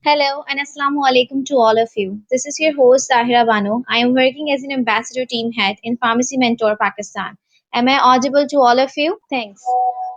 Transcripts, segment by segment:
Hello and Assalamu alaikum to all of you. This is your host Tahira Banu. I am working as an ambassador team head in Pharmacy Mentor Pakistan. Am I audible to all of you? Thanks.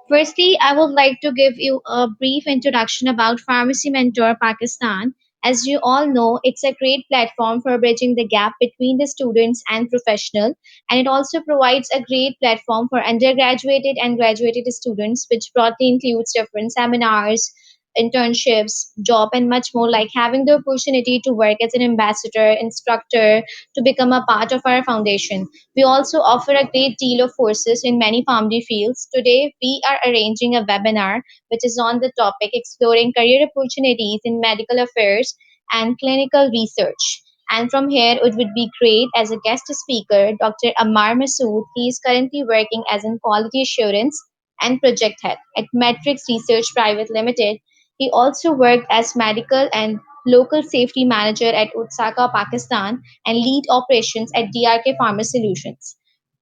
Firstly, I would like to give you a brief introduction about Pharmacy Mentor Pakistan. As you all know, it's a great platform for bridging the gap between the students and professional, and it also provides a great platform for undergraduate and graduated students, which broadly includes different seminars, internships, job, and much more, like having the opportunity to work as an ambassador, instructor, to become a part of our foundation. We also offer a great deal of courses in many family fields. Today, we are arranging a webinar which is on the topic exploring career opportunities in medical affairs and clinical research. And from here, it would be great as a guest speaker, Dr. Ammar Masood. He is currently working as in quality assurance and project head at Matrix Research Private Limited. He also worked as medical and local safety manager at Utsaka, Pakistan, and lead operations at DRK Pharma Solutions.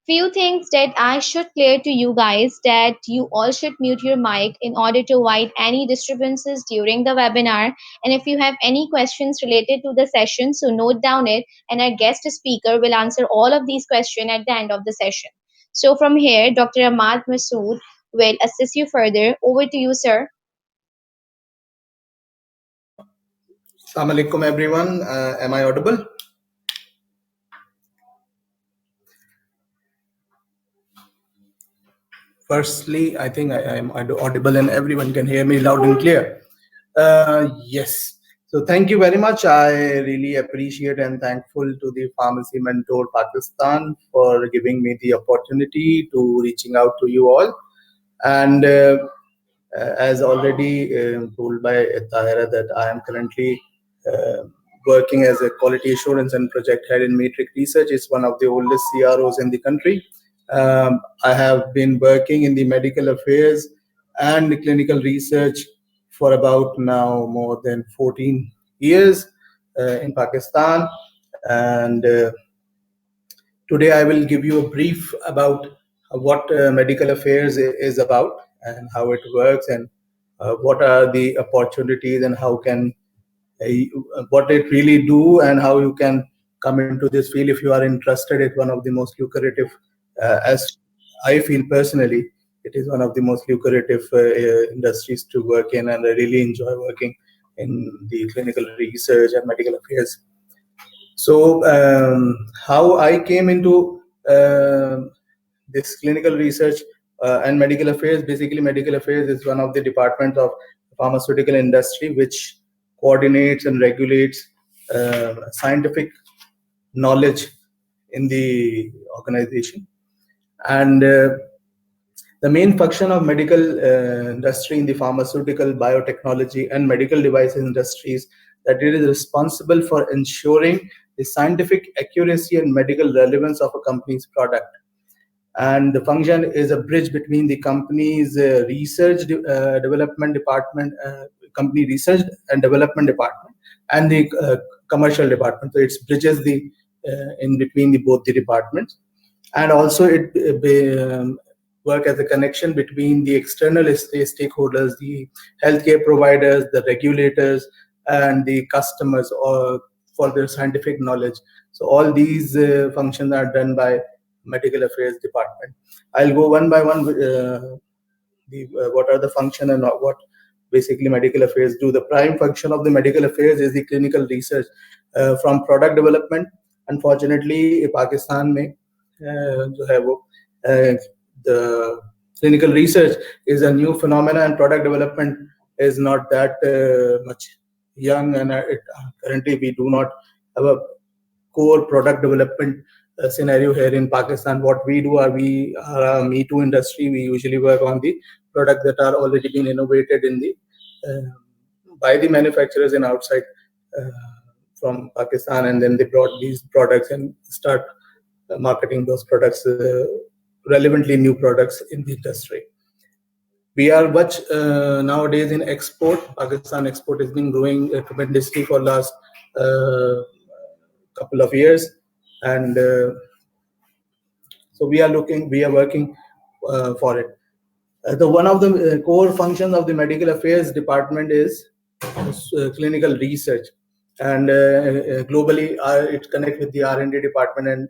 Few things that I should clear to you guys, that you all should mute your mic in order to avoid any disturbances during the webinar. And if you have any questions related to the session, so note down it, and our guest speaker will answer all of these questions at the end of the session. So from here, Dr. Ahmad Masood will assist you further. Over to you, sir. Assalamu alaikum everyone. Am I audible? Firstly, I think I am audible and everyone can hear me loud and clear. Yes. So thank you very much. I really appreciate and thankful to the Pharmacy Mentor Pakistan for giving me the opportunity to reaching out to you all. And as already told by Tahira, that I am currently working as a quality assurance and project head in Matrix Research. It's one of the oldest CROs in the country. I have been working in the medical affairs and the clinical research for about now more than 14 years in Pakistan. And today I will give you a brief about what medical affairs is about and how it works, and what are the opportunities and how can what it really do and how you can come into this field if you are interested. It's one of the most lucrative, as I feel personally, it is one of the most lucrative industries to work in, and I really enjoy working in the clinical research and medical affairs. So how I came into this clinical research and medical affairs. Basically, medical affairs is one of the departments of pharmaceutical industry which coordinates and regulates scientific knowledge in the organization. And the main function of medical industry in the pharmaceutical, biotechnology, and medical device industries, that it is responsible for ensuring the scientific accuracy and medical relevance of a company's product. And the function is a bridge between the company's research development department, company research and development department, and the commercial department. So it bridges the in between the both the departments, and also it work as a connection between the external stakeholders, the healthcare providers, the regulators, and the customers, or for their scientific knowledge. So all these functions are done by medical affairs department. I'll go one by one. What are the function and what basically medical affairs do. The prime function of the medical affairs is the clinical research from product development. Unfortunately, Pakistan में जो है वो the clinical research is a new phenomenon, and product development is not that much young, and currently we do not have a core product development scenario here in Pakistan. What we do are, we are a Me Too industry. We usually work on the products that are already been innovated in the by the manufacturers in outside from Pakistan, and then they brought these products and start marketing those products, relevantly new products in the industry. We are much nowadays in export. Pakistan export has been growing tremendously for last couple of years, and so we are working for it. The one of the core functions of the medical affairs department is clinical research, and globally it connect with the R&D department and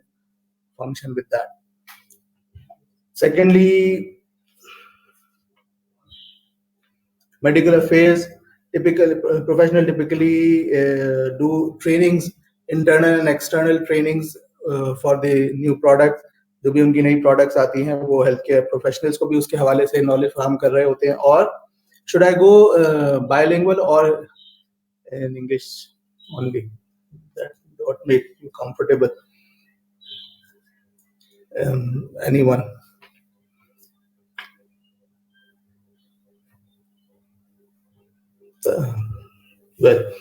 function with that. Secondly, medical affairs professional typically do trainings, internal and external trainings for the new product. जो भी उनकी नई products आती हैं वो health care professionals को भी उसके हवाले से नॉलेज फराहम कर रहे होते हैं. और should I go bilingual or in English only? That what make you comfortable? Anyone? Well,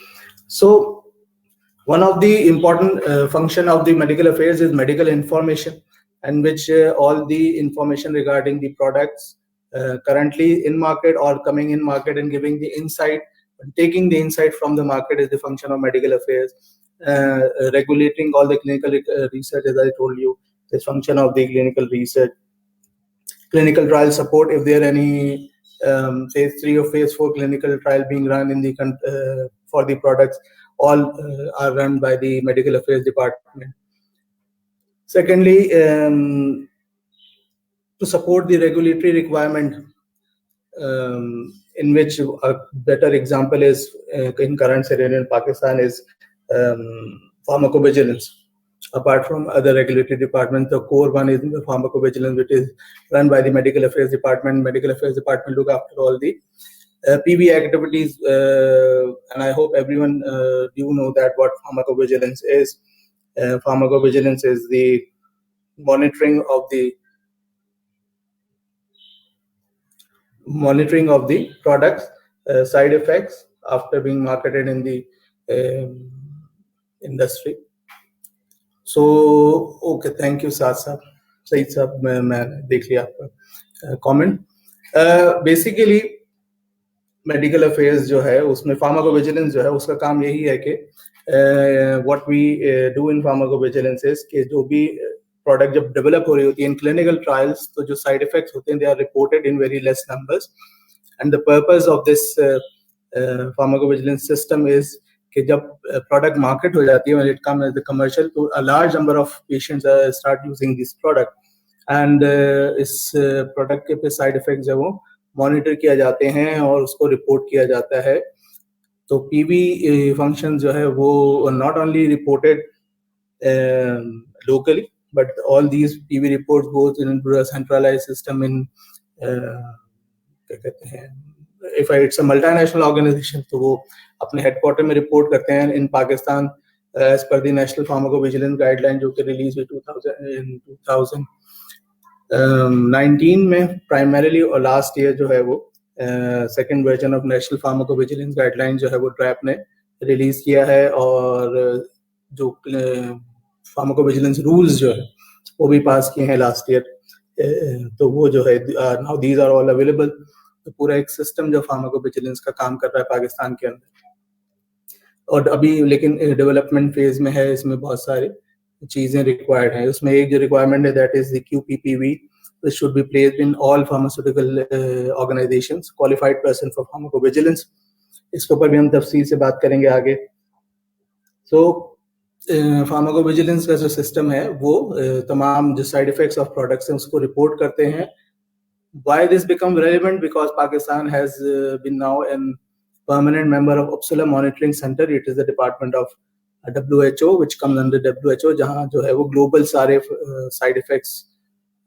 so one of the important function of the medical affairs is medical information, and which all the information regarding the products currently in market or coming in market and giving the insight, taking the insight from the market is the function of medical affairs. Regulating all the clinical research, as I told you, is function of the clinical research. Clinical trial support, if there are any phase 3 or phase 4 clinical trial being run in the for the products, all are run by the medical affairs department. Secondly, to support the regulatory requirement, in which a better example is in current scenario in Pakistan is pharmacovigilance. Apart from other regulatory departments, the core one is the pharmacovigilance, which is run by the medical affairs department. Medical affairs department look after all the PV activities, and I hope everyone do know that what pharmacovigilance is. Pharmacovigilance is the monitoring of the products side effects after being marketed in the industry. So okay, thank you Saad साहब. सईद साहब मैं देख लिया आपका comment. Basically medical affairs जो है उसमें pharmacovigilance जो है उसका काम यही है कि what we do in pharmacovigilance is कि जो भी प्रोडक्ट जब डेवलप हो रही होती है इन क्लिनिकल ट्रायल्स, तो जो साइड इफेक्ट्स होते हैं they are reported in very less numbers. And the purpose of this pharmacovigilance system is कि जब प्रोडक्ट मार्केट हो जाती है, when it come as the commercial, तो a large number of patients start using this product, and इस product के पे side effects जो वो मॉनिटर किया जाते हैं और उसको रिपोर्ट किया जाता है. तो पीवी फंक्शन जो है वो not only reported locally, but all these PV reports goes into a centralized system in if it's a multinational organization, तो वो अपने हेडक्वार्टर में रिपोर्ट करते हैं इन Pakistan as per the National Pharmacovigilance Guideline जो कि रिलीज हुई 2019 में प्राइमरीली, और लास्ट ईयर जो है वो second version of national pharmacovigilance guideline जो है वो ड्रैप ने रिलीज किया है, और जो फार्माकोविजिलेंस रूल्स जो है वो भी पास किए हैं लास्ट ईयर. तो वो जो है now these are all available. तो पूरा एक सिस्टम जो फार्माकोविजिलेंस का काम कर रहा है पाकिस्तान के अंदर, और अभी लेकिन डेवलपमेंट फेज में है. इसमें बहुत सारी चीजें रिक्वायर्ड हैं. उसमें एक जो रिक्वायरमेंट है that is the QPPV, which should be placed in all pharmaceutical organizations, qualified person for pharmacovigilance. इसके ऊपर भी हम तफसील से बात करेंगे आगे. So फार्माकोविजिलेंस का जो सिस्टम है वो तमाम जो साइड इफेक्ट्स ऑफ प्रोडक्ट्स हैं उसको रिपोर्ट करते हैं. Why this become relevant? Because Pakistan has been now a permanent member of Uppsala Monitoring Center. It is the department of WHO, which comes under WHO, जहाँ जो है वो global सारे side effects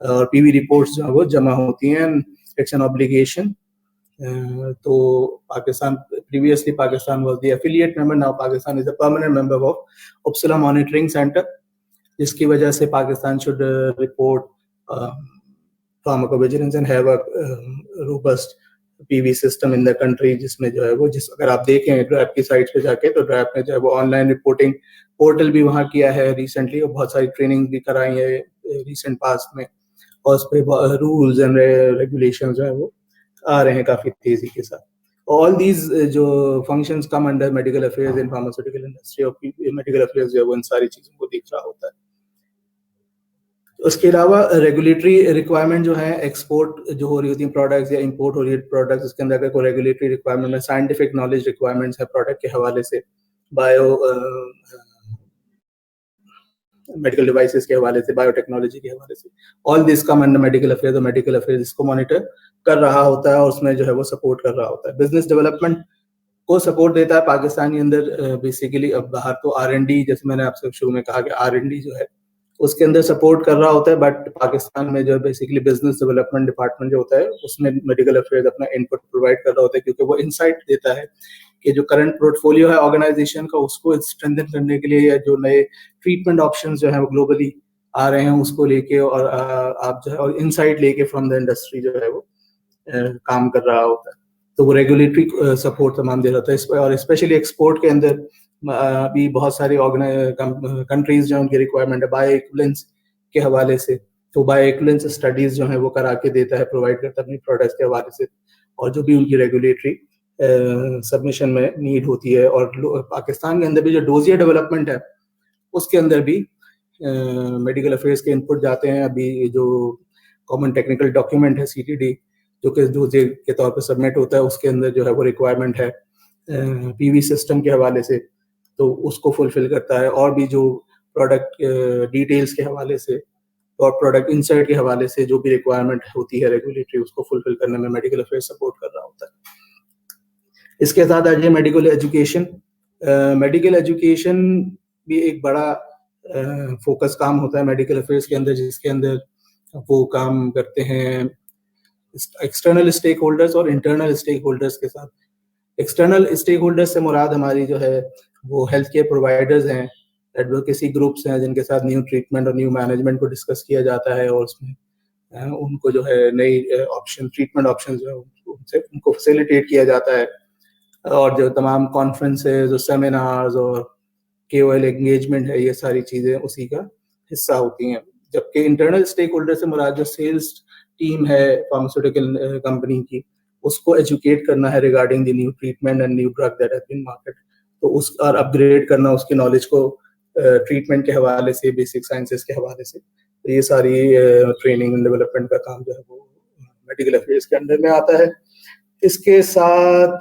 और पीवी रिपोर्ट्स जो है वो जमा होती हैं. It's an obligation. तो Pakistan previously Pakistan was the affiliate member, now Pakistan is a permanent member of Uppsala Monitoring Center, जिसकी वजह से Pakistan should report pharmacovigilance and have a robust PV system in the country, जिसमें जो है वो अगर आप देखें ड्रैप की साइट पे जाके, तो ड्रैप में जो है वो ऑनलाइन रिपोर्टिंग पोर्टल भी वहाँ किया है रिसेंटली, और बहुत सारी ट्रेनिंग भी कराई है रिसेंट पास्ट में, और उस पर रूल्स एंड रेगुलेशन जो है वो आ रहे हैं काफी तेजी के साथ. ऑल दीज जो functions come under medical affairs in pharmaceutical industry, और मेडिकल अफेयर्स जो है वो इन सारी चीजों को देख रहा होता है. उसके अलावा रेगुलेटरी रिक्वायरमेंट जो है, एक्सपोर्ट जो हो रही होती है प्रोडक्ट्स या इंपोर्ट हो रही है प्रोडक्ट्स, उसके अंदर अगर कोई रेगुलेटरी रिक्वायरमेंट है, साइंटिफिक नॉलेज रिक्वायरमेंट्स है प्रोडक्ट के हवाले से, बायो मेडिकल डिवाइसेस के हवाले से, बायोटेक्नोलॉजी के हवाले से, all this come under medical affairs. और मेडिकल अफेयर्स इसको मॉनिटर कर रहा होता है और उसमें जो है वो सपोर्ट कर रहा होता है। बिजनेस डेवलपमेंट को सपोर्ट देता है पाकिस्तान के अंदर बेसिकली। अब बाहर तो R&D, जैसे मैंने आपसे शुरू में कहा कि R&D जो है उसके अंदर सपोर्ट कर रहा होता है, बट पाकिस्तान में जो बेसिकली बिजनेस डेवलपमेंट डिपार्टमेंट जो होता है उसमें मेडिकल अफेयर्स अपना इनपुट प्रोवाइड कर रहा होता है, क्योंकि वो इंसाइट देता है कि जो करंट पोर्टफोलियो है ऑर्गेनाइजेशन का उसको स्ट्रेंथन करने के लिए, या जो नए ट्रीटमेंट ऑप्शंस जो है वो ग्लोबली आ रहे हैं उसको लेके, और आप जो है और इंसाइट लेके फ्रॉम द इंडस्ट्री जो है वो काम कर रहा होता है। तो वो रेगुलेटरी सपोर्ट तमाम दे रहा था और स्पेशली एक्सपोर्ट के अंदर अभी बहुत सारी कंट्रीज जो उनकी रिक्वायरमेंट है बायो इक्विवेलेंस के हवाले से, तो बायो इक्विवेलेंस स्टडीज जो है वो करा के देता है, प्रोवाइड करता है अपनी प्रोडक्ट्स के हवाले से, और जो भी उनकी रेगुलेटरी सबमिशन में नीड होती है। और पाकिस्तान के अंदर भी जो डोजियर डेवलपमेंट है उसके अंदर भी मेडिकल अफेयर्स के इनपुट जाते हैं। अभी जो कॉमन टेक्निकल डॉक्यूमेंट है CTD जो कि डोजियर के तौर पर सबमिट होता है, उसके अंदर जो है वो रिक्वायरमेंट है PV सिस्टम के हवाले से, तो उसको फुलफिल करता है। और भी जो प्रोडक्ट डिटेल्स के हवाले से और प्रोडक्ट इंसर्ट के हवाले से जो भी रिक्वायरमेंट होती है रेगुलेटरी, उसको फुलफिल करने में मेडिकल अफेयर्स सपोर्ट कर रहा होता है। इसके साथ आ जाए मेडिकल एजुकेशन। मेडिकल एजुकेशन भी एक बड़ा फोकस काम होता है मेडिकल अफेयर्स के अंदर, जिसके अंदर वो काम करते हैं एक्सटर्नल स्टेक होल्डर्स और इंटरनल स्टेक होल्डर्स के साथ। एक्सटर्नल स्टेक होल्डर्स से मुराद हमारी जो है वो हेल्थ केयर प्रोवाइडर्स हैं, एडवोकेसी ग्रुप्स हैं, जिनके साथ न्यू ट्रीटमेंट और न्यू मैनेजमेंट को डिस्कस किया जाता है, और उसमें उनको जो है नई ऑप्शन ट्रीटमेंट ऑप्शन जो है उनसे उनको फैसिलिटेट किया जाता है। और जो तमाम कॉन्फ्रेंसेज और सेमिनार्स और KOL एंगेजमेंट है, ये सारी चीज़ें उसी का हिस्सा होती हैं। जबकि इंटरनल स्टेक होल्डर से मुराद जो सेल्स टीम है फार्मास्यूटिकल कंपनी की, उसको एजुकेट करना है regarding the new treatment and new drug that has been market, तो उस और अपग्रेड करना उसकी नॉलेज को ट्रीटमेंट के हवाले से, बेसिक साइंसेस के हवाले से। तो ये सारी ट्रेनिंग एंड डेवलपमेंट का काम जो है वो मेडिकल अफेयर्स के अंदर में आता है। इसके साथ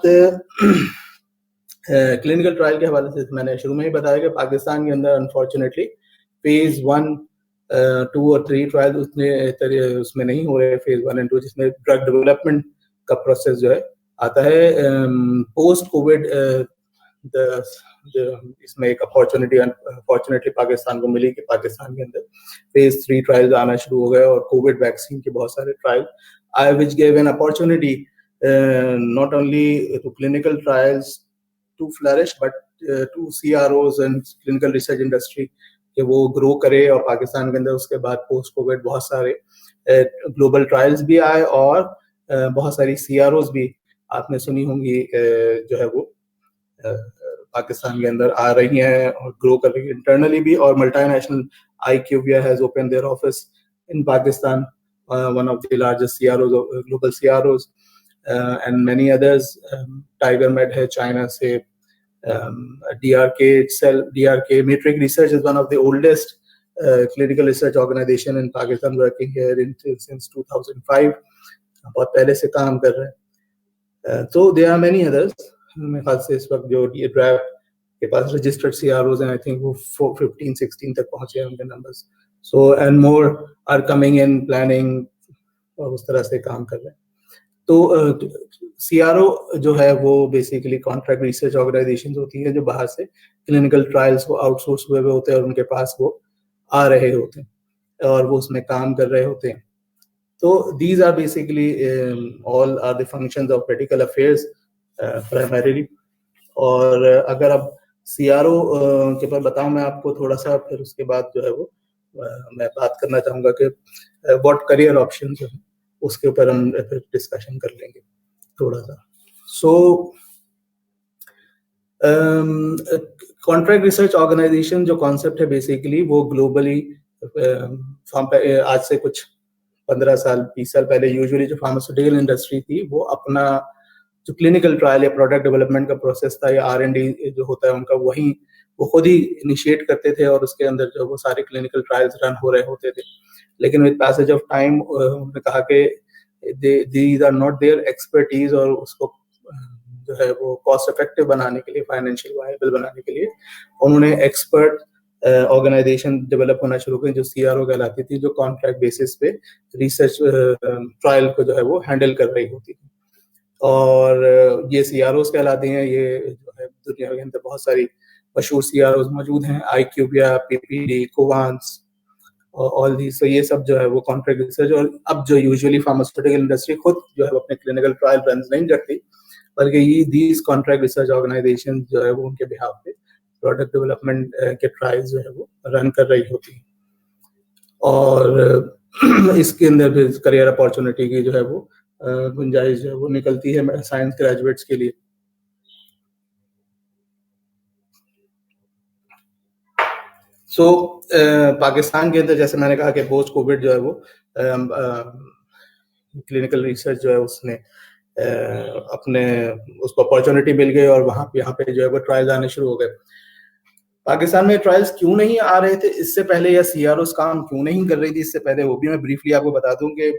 क्लिनिकल ट्रायल के हवाले से मैंने शुरू में ही बताया कि पाकिस्तान के अंदर अनफॉर्चुनेटली फेज 1, 2 और 3 ट्रायल उतने उसमें नहीं हो रहे, फेज 1 एंड 2, जिसमें ड्रग डेवलपमेंट का प्रोसेस जो है आता है पोस्ट कोविड। इसमें एक अपॉर्चुनिटी अनफॉर्चुनेटली पाकिस्तान को मिली कि पाकिस्तान के अंदर फेज 3 ट्रायल्स आना शुरू हो गए, और कोविड वैक्सीन के बहुत सारे ट्रायल आए, which gave an opportunity not only to clinical trials to flourish, but to CROs and clinical research industry कि वो ग्रो करे। और पाकिस्तान के अंदर उसके बाद पोस्ट कोविड बहुत सारे ग्लोबल ट्रायल्स भी आए, और बहुत सारी CROs भी आपने सुनी होंगी जो है वो पाकिस्तान के अंदर आ रही हैं और ग्रो कर रही है इंटरनली भी। और multinational IQVIA has opened their office in Pakistan, one of the largest CROs, global CROs, and many others. Tiger Med है चाइना से, DRK itself, DRK Matrix Research is one of the oldest clinical research organization in Pakistan, working here since 2005, बहुत पहले से काम कर रहे हैं। So there are many others, मेरे ख्याल से इस वक्त जो ड्राफ्ट के पास रजिस्टर्ड CROs हैं, आई थिंक वो 15-16 तक पहुंचे हैं उनके numbers. So and more are coming in planning, और उस तरह से काम कर रहे हैं। तो CRO जो है वो बेसिकली कॉन्ट्रैक्ट रिसर्च ऑर्गेनाइजेशंस होती है जो बाहर से क्लिनिकल ट्रायल्स को आउटसोर्स हुए हुए होते हैं और उनके पास वो आ रहे होते हैं और वो उसमें काम कर रहे होते हैं। तो these are basically all are the functions of medical affairs primarily। और अगर अब CRO के पर बताऊं मैं आपको थोड़ा सा, फिर उसके बाद जो है वो मैं बात करना चाहूंगा कि व्हाट करियर ऑप्शन जो है उसके ऊपर हम फिर डिस्कशन कर लेंगे थोड़ा सा। सो कॉन्ट्रैक्ट रिसर्च ऑर्गेनाइजेशन जो कॉन्सेप्ट है बेसिकली वो ग्लोबली आज से कुछ 15 साल 20 साल पहले यूजुअली जो फार्मास्यूटिकल इंडस्ट्री थी वो अपना जो क्लिनिकल ट्रायल या प्रोडक्ट डेवलपमेंट का प्रोसेस था या R&D जो होता है उनका, वही वो खुद ही इनिशिएट करते थे और उसके अंदर जो वो सारे क्लिनिकल ट्रायल्स रन हो रहे होते थे। लेकिन विद पैसेज ऑफ टाइम उन्होंने कहा कि these are not their expertise, और उसको जो है वो कॉस्ट इफेक्टिव बनाने के लिए, फाइनेंशियल वायबल बनाने के लिए उन्होंने एक्सपर्ट ऑर्गेनाइजेशन डेवलप होना शुरू की जो CRO कहलाती थी, जो कॉन्ट्रैक्ट बेसिस पे रिसर्च ट्रायल को जो है वो हैंडल कर रही होती थी। और ये CROs कहलाती हैं। ये जो है दुनिया के अंदर बहुत सारी मशहूर CROs मौजूद हैं, IQVIA, PPD, कोवांस, ऑल दी। सो ये सब जो है वो कॉन्ट्रैक्ट रिसर्च, और अब जो यूजुअली फार्मास्यूटिकल इंडस्ट्री खुद जो है अपने क्लिनिकल ट्रायल रन नहीं करती, बल्कि ये दीज कॉन्ट्रैक्ट रिसर्च ऑर्गेनाइजेशन जो है वो उनके बिहाफ पे प्रोडक्ट डेवलपमेंट के ट्रायल्स जो है वो रन कर रही होती है। और इसके अंदर फिर करियर अपॉर्चुनिटी की जो है वो गुंजाइश जो है वो निकलती है साइंस ग्रेजुएट्स के लिए। सो पाकिस्तान के अंदर जैसे मैंने कहा कि पोस्ट कोविड जो है वो क्लिनिकल रिसर्च जो है उसने अपने उसको अपॉर्चुनिटी मिल गई, और वहां यहाँ पे जो है वो ट्रायल्स आने शुरू हो गए। पाकिस्तान में ट्रायल्स क्यों नहीं आ रहे थे इससे पहले, या CROs काम क्यों नहीं कर रही थी इससे पहले, वो भी मैं ब्रीफली आपको बता दूं कि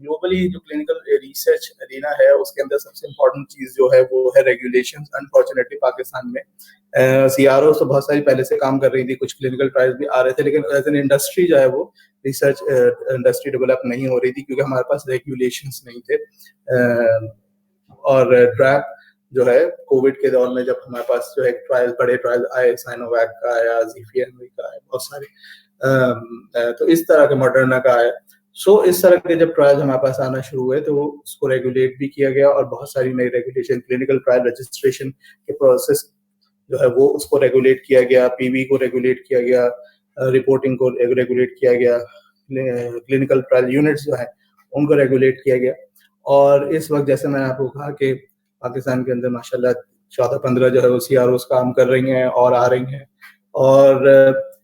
ग्लोबली जो क्लिनिकल रिसर्च एरिना है उसके अंदर सबसे इम्पोर्टेंट चीज जो है वो है रेगुलेशंस। अनफॉर्चुनेटली पाकिस्तान में CROs तो बहुत सारी पहले से काम कर रही थी, कुछ क्लिनिकल ट्रायल्स भी आ रहे थे, लेकिन एज एन इंडस्ट्री जो है वो रिसर्च इंडस्ट्री डेवलप नहीं हो रही थी क्योंकि हमारे पास रेगुलेशंस नहीं थे। और ट्रैप जो है कोविड के दौर में जब हमारे पास जो है ट्रायल, बड़े ट्रायल आए, साइनोवैक का आया, ज़िफियनवी का आया, बहुत सारे, तो इस तरह के मॉडर्ना का आया। सो इस तरह के जब ट्रायल हमारे पास आना शुरू हुए तो उसको रेगुलेट भी किया गया, और बहुत सारी नई रेगुलेशन, क्लिनिकल ट्रायल रजिस्ट्रेशन के प्रोसेस जो है वो उसको रेगुलेट किया गया, PV को रेगुलेट किया गया, रिपोर्टिंग को रेगुलेट किया गया, क्लिनिकल ट्रायल यूनिट्स जो है उनको रेगुलेट किया गया। और इस वक्त जैसे मैंने आपको कहा कि पाकिस्तान के अंदर माशाल्लाह 14-15 जो है वो CROs काम कर रही हैं और आ रही हैं। और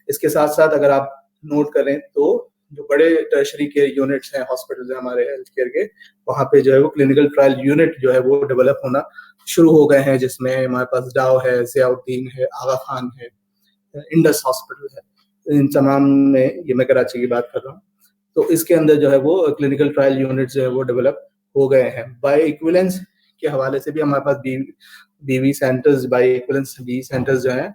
इसके साथ साथ अगर आप नोट करें तो जो बड़े टर्शरी केयर यूनिट्स हैं, हॉस्पिटल हैं हमारे हेल्थ केयर के, वहाँ पे जो है वो क्लिनिकल ट्रायल यूनिट जो है वो डेवलप होना शुरू हो गए हैं, जिसमें हमारे पास डाव है, ज़ियाउद्दीन है, आगा खान है, इंडस हॉस्पिटल है। इन तमाम में, ये मैं कराची की बात कर रहा हूँ, तो इसके अंदर जो है वो क्लिनिकल ट्रायल यूनिट जो है वो डेवलप हो गए हैं। बाय इक्विलेंस के हवाले से भी हमारे पास BV centres, by equivalence BE centres जो हैं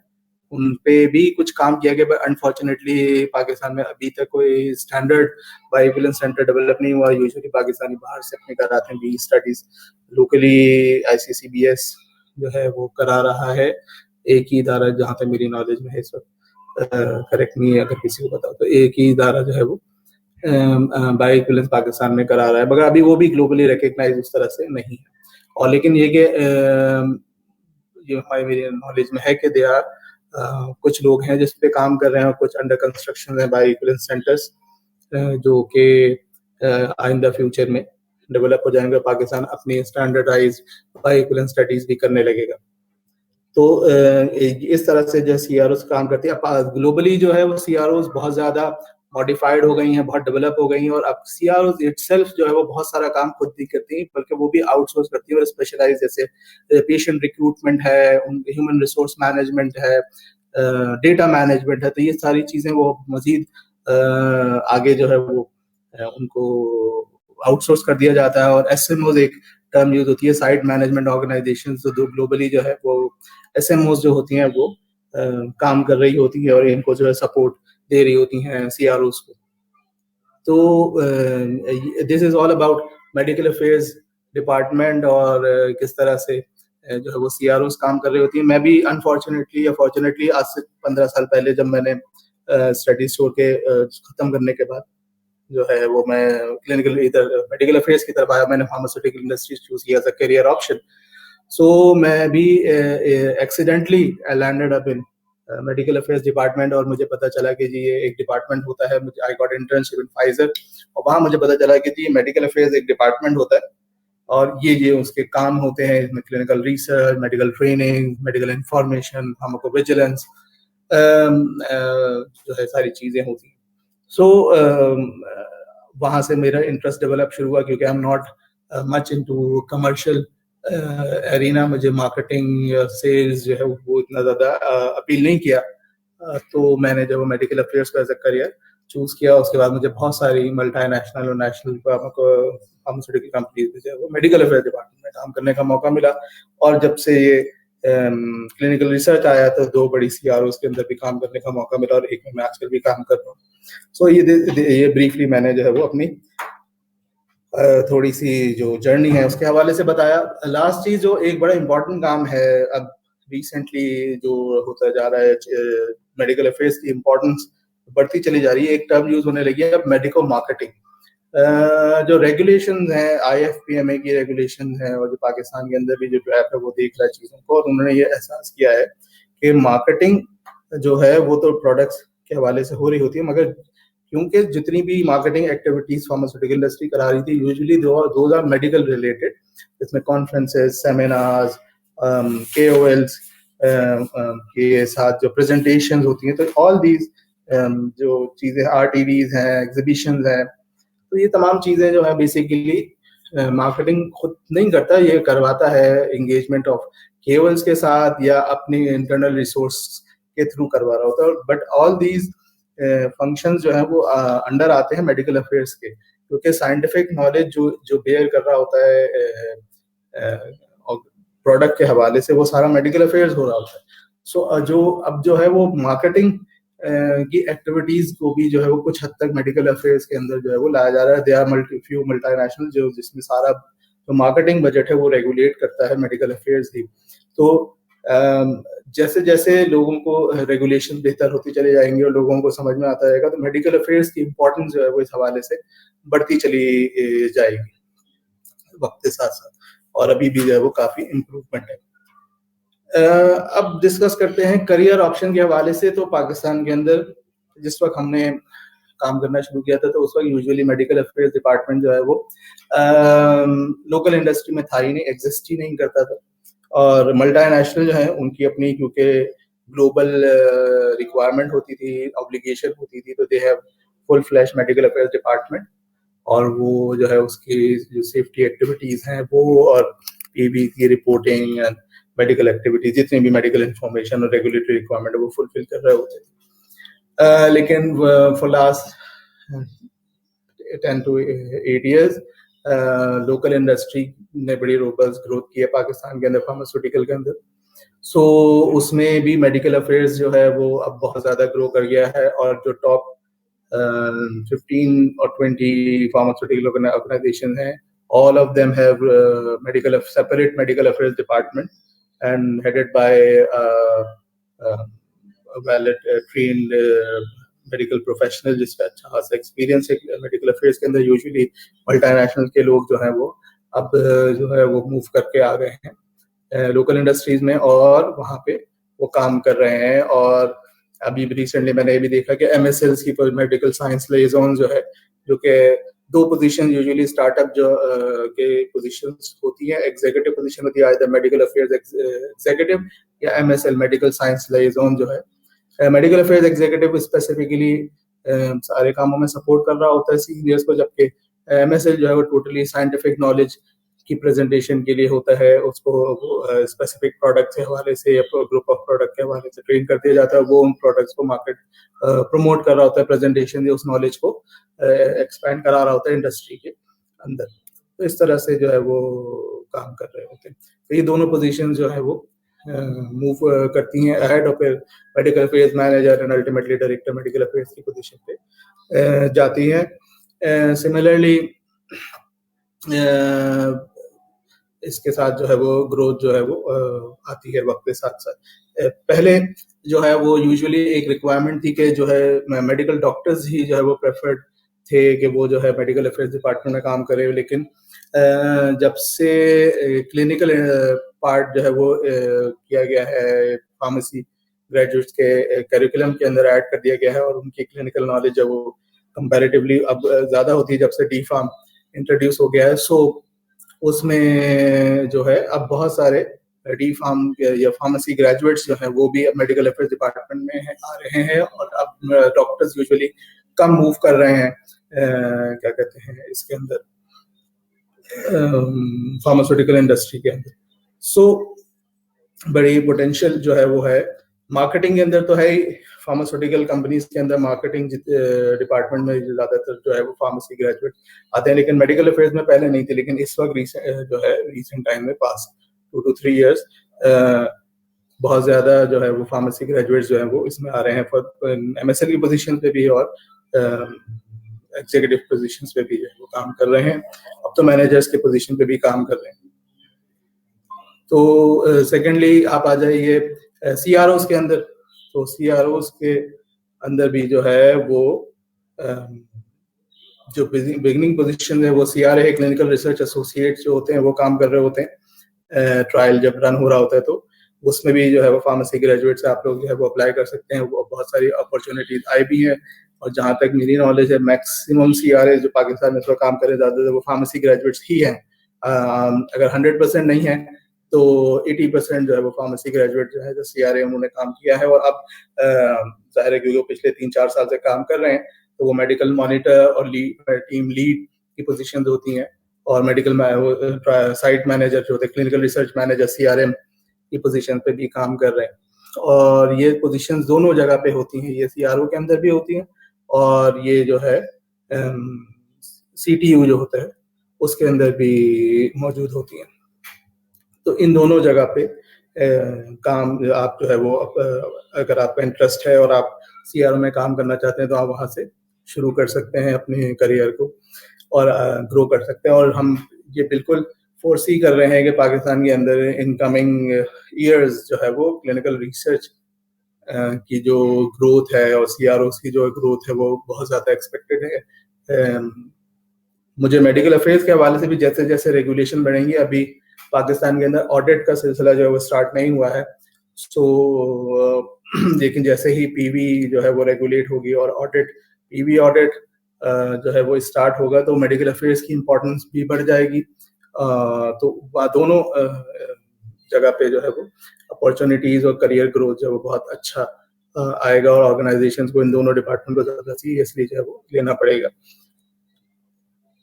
उन पे भी कुछ काम किया गया, बट अनफॉर्चुनेटली पाकिस्तान में अभी तक कोई standard by equivalents centre develop नहीं हुआ। यूजुअली पाकिस्तानी बाहर से अपने कराते हैं BE स्टडीज, लोकली ICCBS जो है वो करा रहा है। एक ही इदारा जहाँ तक मेरी नॉलेज में है इस वक्त, करेक्ट नहीं है अगर किसी को बताओ, तो एक ही इदारा जो है वो बाय इक्विलेंस पाकिस्तान में करा रहा है, मगर अभी वो भी ग्लोबली रिकग्नाइज उस तरह से नहीं है। और लेकिन ये कि ये हमारी मेरी नॉलेज में है कि दे आर कुछ लोग हैं जिस पे काम कर रहे हैं, कुछ अंडर कंस्ट्रक्शन है बाय इक्विलेंस सेंटर्स, जो कि इन द फ्यूचर में डेवलप हो जाएंगे। पाकिस्तान अपनी स्टैंडर्डाइज बाय इक्विलेंस स्टडीज भी करने लगेगा। तो इस तरह से जो CROs काम करती है। अब ग्लोबली जो है वो CROs बहुत ज्यादा मॉडिफाइड हो गई हैं, बहुत डेवलप हो गई हैं, और अब CROs इटसेल्फ जो है वो बहुत सारा काम खुद नहीं करती हैं, बल्कि वो भी आउटसोर्स करती है और स्पेशलाइज, जैसे पेशेंट रिक्रूटमेंट है, ह्यूमन रिसोर्स मैनेजमेंट है, डेटा मैनेजमेंट है, तो ये सारी चीजें वो मजीद आगे जो है वो उनको आउटसोर्स कर दिया जाता है। और SMOs एक टर्म यूज होती है, साइट मैनेजमेंट ऑर्गेनाइजेशन, जो ग्लोबली जो है वो SMOs जो होती हैं वो काम कर रही होती है और इनको जो है सपोर्ट दे रही होती हैं CROs को। तो this is all about medical affairs department, और किस तरह से जो है वो CROs काम कर रही होती है। मैं भी अनफॉर्चुनेटली या फॉर्चुनेटली आज से 15 साल पहले जब मैंने स्टडीज छोड़ के खत्म करने के बाद जो है वो मैं क्लिनिकल इधर मेडिकल अफेयर्स की तरफ आया, मैंने फार्मास्यूटिकल इंडस्ट्री चूज किया एज अ करियर ऑप्शन। सो मैं भी accidentally landed up in medical affairs department, और मुझे पता चला कि जी ये एक डिपार्टमेंट होता है। I got internship in Pfizer, और वहाँ मुझे पता चला कि जी मेडिकल अफेयर्स एक डिपार्टमेंट होता है, और ये उसके काम होते हैं, इसमें clinical research, medical training, medical information, pharmacovigilance जो है सारी चीजें होती हैं। सो वहाँ से मेरा इंटरेस्ट डेवलप शुरू हुआ, क्योंकि I am not much into commercial arena मुझे मार्केटिंग या सेल्स जो है वो इतना ज़्यादा अपील नहीं किया। तो मैंने जब मेडिकल अफेयर्स को एज अ करियर चूज़ किया, उसके बाद मुझे बहुत सारी मल्टीनेशनल और नेशनल फार्मास्यूटिकल कंपनीज में जो है वो मेडिकल अफेयर डिपार्टमेंट में काम करने का मौका मिला। और जब से ये क्लिनिकल रिसर्च आया तो 2 बड़ी सीआरओज़ के अंदर भी काम करने का मौका मिला और एक में मैं आजकल भी काम कर रहा हूँ। सो ये ब्रीफली मैंने जो है वो अपनी थोड़ी सी जो जर्नी है उसके हवाले से बताया। लास्ट चीज जो एक बड़ा इंपॉर्टेंट काम है अब रिसेंटली जो होता जा रहा है, मेडिकल अफेयर्स की इम्पोर्टेंस बढ़ती चली जा रही है। एक टर्म यूज होने लगी है अब, मेडिको मार्केटिंग। जो रेगुलेशंस हैं, आईएफपीएमए की रेगुलेशंस हैं, और जो पाकिस्तान के अंदर भी जो ड्रैफ्ट है वो देख रहा है चीज़ों को, और उन्होंने ये एहसास किया है कि मार्केटिंग जो है वो तो प्रोडक्ट्स के हवाले से हो रही होती है, मगर क्योंकि जितनी भी मार्केटिंग एक्टिविटीज फार्मास्यूटिकल इंडस्ट्री करा रही थी usually those are medical related, इसमें कॉन्फ्रेंसेस, सेमिनार्स, केओएल्स के साथ जो प्रेजेंटेशंस होती हैं, तो ऑल दीज जो चीज़ें, आरटीवीज हैं, एग्जीबिशंस हैं, तो ये तमाम चीज़ें जो है बेसिकली मार्केटिंग खुद नहीं करता, ये करवाता है एंगेजमेंट ऑफ केओएल्स के साथ या अपनी इंटरनल रिसोर्स के थ्रू करवा रहा होता है। बट ऑल दीज फंक्शंस जो है वो अंडर आते हैं मेडिकल अफेयर्स के, क्योंकि साइंटिफिक नॉलेज जो जो बेयर कर रहा होता है प्रोडक्ट के हवाले से, वो सारा मेडिकल अफेयर्स हो रहा होता है। सो जो अब जो है वो मार्केटिंग की एक्टिविटीज को भी जो है वो कुछ हद तक मेडिकल अफेयर्स के अंदर जो है वो लाया जा रहा है। दे आर फ्यू मल्टीनेशनल जो जिसमें सारा जो मार्केटिंग बजट है वो रेगुलेट करता है मेडिकल अफेयर्स ही। तो जैसे जैसे लोगों को रेगुलेशन बेहतर होती चले जाएंगे और लोगों को समझ में आता जाएगा, तो मेडिकल अफेयर्स की इम्पोर्टेंस जो है वो इस हवाले से बढ़ती चली जाएगी वक्त के साथ साथ, और अभी भी जो है वो काफी इम्प्रूवमेंट है। अब डिस्कस करते हैं करियर ऑप्शन के हवाले से। तो पाकिस्तान के अंदर जिस वक्त हमने काम करना शुरू किया था, तो उस वक्त यूजुअली मेडिकल अफेयर्स डिपार्टमेंट जो है वो लोकल इंडस्ट्री में था ही नहीं, एग्जिस्ट ही नहीं करता था। और मल्टीनेशनल जो है उनकी अपनी, क्योंकि ग्लोबल रिक्वायरमेंट होती थी, ऑब्लिगेशन होती थी, तो they have full flash medical affairs department, और वो जो है उसकी जो सेफ्टी एक्टिविटीज हैं वो, और पीबी की रिपोर्टिंग एंड मेडिकल एक्टिविटीज, जितनी भी मेडिकल इंफॉर्मेशन और रेगुलेटरी रिक्वायरमेंट है वो फुलफिल कर रहे होते थे। लेकिन for last 10 to 8 years local industry ने बड़ी रोबस्ट ग्रोथ की है पाकिस्तान के अंदर फार्मास्यूटिकल के अंदर। सो उसमें भी मेडिकल अफेयर्स जो है वो अब बहुत ज़्यादा ग्रो कर गया है, और जो टॉप 15 और 20 फार्मास्यूटिकल ऑर्गेनाइजेशन हैं, all of them have separate medical affairs department and headed by uh, a well trained medical professional जिसका अच्छा खासा एक्सपीरियंस है मेडिकल अफेयर्स के अंदर। यूजुअली मल्टीनेशनल के लोग जो हैं वो अब जो है वो मूव करके आ गए हैं लोकल इंडस्ट्रीज में, और वहाँ पे वो काम कर रहे हैं। और अभी रिसेंटली मैंने ये भी देखा कि एमएसएल्स की मेडिकल साइंस लिएजॉन जो है, जो कि 2 पोजीशन यूजुअली स्टार्टअप जो के पोजीशंस होती हैं, एग्जीक्यूटिव पोजीशन होती है, आइदर मेडिकल अफेयर्स एग्जीक्यूटिव या एमएसएल मेडिकल साइंस लिएजॉन जो है। मेडिकल अफेयर्स एग्जीक्यूटिव स्पेसिफिकली सारे कामों में सपोर्ट कर रहा होता है सीनियर्स को, जबकि एमएसएल जो है वो टोटली साइंटिफिक नॉलेज की प्रेजेंटेशन के लिए होता है। उसको स्पेसिफिक प्रोडक्ट के हवाले से या ग्रुप ऑफ प्रोडक्ट के हवाले से ट्रेन कर दिया जाता है, वो उन प्रोडक्ट्स को मार्केट प्रमोट कर रहा होता है, प्रेजेंटेशन या उस नॉलेज को एक्सपैंड करा रहा होता है इंडस्ट्री के अंदर। तो इस तरह से जो है वो काम कर रहे होते हैं। तो ये दोनों पोजीशन जो है वो मूव करती हैं ahead of medical affairs manager and ultimately director medical affairs की पोजीशन पे जाती हैं। सिमिलरली इसके साथ जो है वो ग्रोथ जो है वो आती है वक्त के साथ साथ। पहले जो है वो यूजुअली एक रिक्वायरमेंट थी कि जो है मेडिकल डॉक्टर्स ही जो है वो प्रेफर्ड थे कि वो जो है मेडिकल अफेयर्स डिपार्टमेंट में काम करे, लेकिन जब से क्लिनिकल पार्ट जो है वो किया गया है फार्मेसी ग्रेजुएट्स के करिकुलम के अंदर ऐड कर दिया गया है, और उनकी क्लिनिकल नॉलेज जो वो कंपैरेटिवली अब ज़्यादा होती है जब से डी फार्म इंट्रोड्यूस हो गया है। सो उसमें जो है अब बहुत सारे डी फार्म या फार्मेसी ग्रेजुएट्स जो हैं वो भी अब मेडिकल अफेयर्स डिपार्टमेंट में आ रहे हैं, और अब डॉक्टर्स यूजुअली कम मूव कर रहे हैं क्या कहते हैं इसके अंदर फार्मास्यूटिकल इंडस्ट्री के अंदर। सो बड़ी पोटेंशियल जो है वो है मार्केटिंग के अंदर तो है ही। फार्मास्यूटिकल कंपनीज के अंदर मार्केटिंग डिपार्टमेंट में ज्यादातर जो है वो फार्मेसी ग्रेजुएट आते हैं, लेकिन मेडिकल अफेयर्स में पहले नहीं थे, लेकिन इस वक्त जो है रिसेंट टाइम में पास 2 to 3 years बहुत ज्यादा जो है वो फार्मेसी ग्रेजुएट्स जो है वो इसमें आ रहे हैं, फॉर एमएसएल की पोजीशन पे भी और एग्जीक्यूटिव पोजीशंस पे भी जो है वो काम कर रहे हैं। अब तो मैनेजर्स के पोजीशन पे भी काम कर रहे हैं। तो सेकेंडली आप आ जाइए सीआरओस के अंदर। तो सीआरओस के अंदर भी जो है वो जो बिगिनिंग पोजीशन है वो सीआरए है, क्लिनिकल रिसर्च एसोसिएट जो होते हैं वो काम कर रहे होते हैं। ट्रायल जब रन हो रहा होता है तो उसमें भी जो है वो फार्मेसी ग्रेजुएट से आप लोग जो है वो अप्लाई कर सकते हैं। वो बहुत सारी अपॉर्चुनिटीज आई भी हैं, और जहाँ तक मेरी नॉलेज है मैक्सिमम सीआरए जो पाकिस्तान में इस वक्त काम कर रहे हैं ज्यादातर वो फार्मेसी ग्रेजुएट्स ही हैं। अगर 100% नहीं है तो 80% जो है वो फार्मेसी ग्रेजुएट जो है जो सीआरए उन्होंने काम किया है। और अब जाहिर है क्योंकि वो पिछले 3-4 साल से काम कर रहे हैं, तो वो मेडिकल मॉनिटर और टीम लीड की पोजीशन होती हैं, और मेडिकल साइट मैनेजर जो होते हैं, क्लिनिकल रिसर्च मैनेजर सीआरएम की पोजीशन पे भी काम कर रहे हैं। और ये पोजीशंस दोनों जगह पे होती हैं, ये सीआरओ के अंदर भी होती हैं और ये जो है सीटीयू जो होता है उसके अंदर भी मौजूद होती हैं। तो इन दोनों जगह पे काम आप जो है वो अगर आपका इंटरेस्ट है और आप सीआरओ में काम करना चाहते हैं तो आप वहाँ से शुरू कर सकते हैं अपने करियर को और ग्रो कर सकते हैं। और हम ये बिल्कुल फोर्सी कर रहे हैं कि पाकिस्तान के अंदर इनकमिंग ईयर्स जो है वो क्लिनिकल रिसर्च की जो ग्रोथ है और सीआरओ की जो ग्रोथ है वो बहुत ज़्यादा एक्सपेक्टेड है। मुझे मेडिकल अफेयर्स के हवाले से भी जैसे जैसे रेगुलेशन बढ़ेंगी, अभी पाकिस्तान के अंदर ऑडिट का सिलसिला जो है वो स्टार्ट नहीं हुआ है, सो लेकिन जैसे ही पीवी जो है वो रेगुलेट होगी और ऑडिट पीवी ऑडिट जो है वो स्टार्ट होगा तो मेडिकल अफेयर्स की इम्पोर्टेंस भी बढ़ जाएगी। तो दोनों जगह पे जो है वो अपॉर्चुनिटीज और करियर ग्रोथ जो है वो बहुत अच्छा आएगा, और ऑर्गेनाइजेशन को इन दोनों डिपार्टमेंट को ज़्यादा सीरियसली जो है वो लेना पड़ेगा।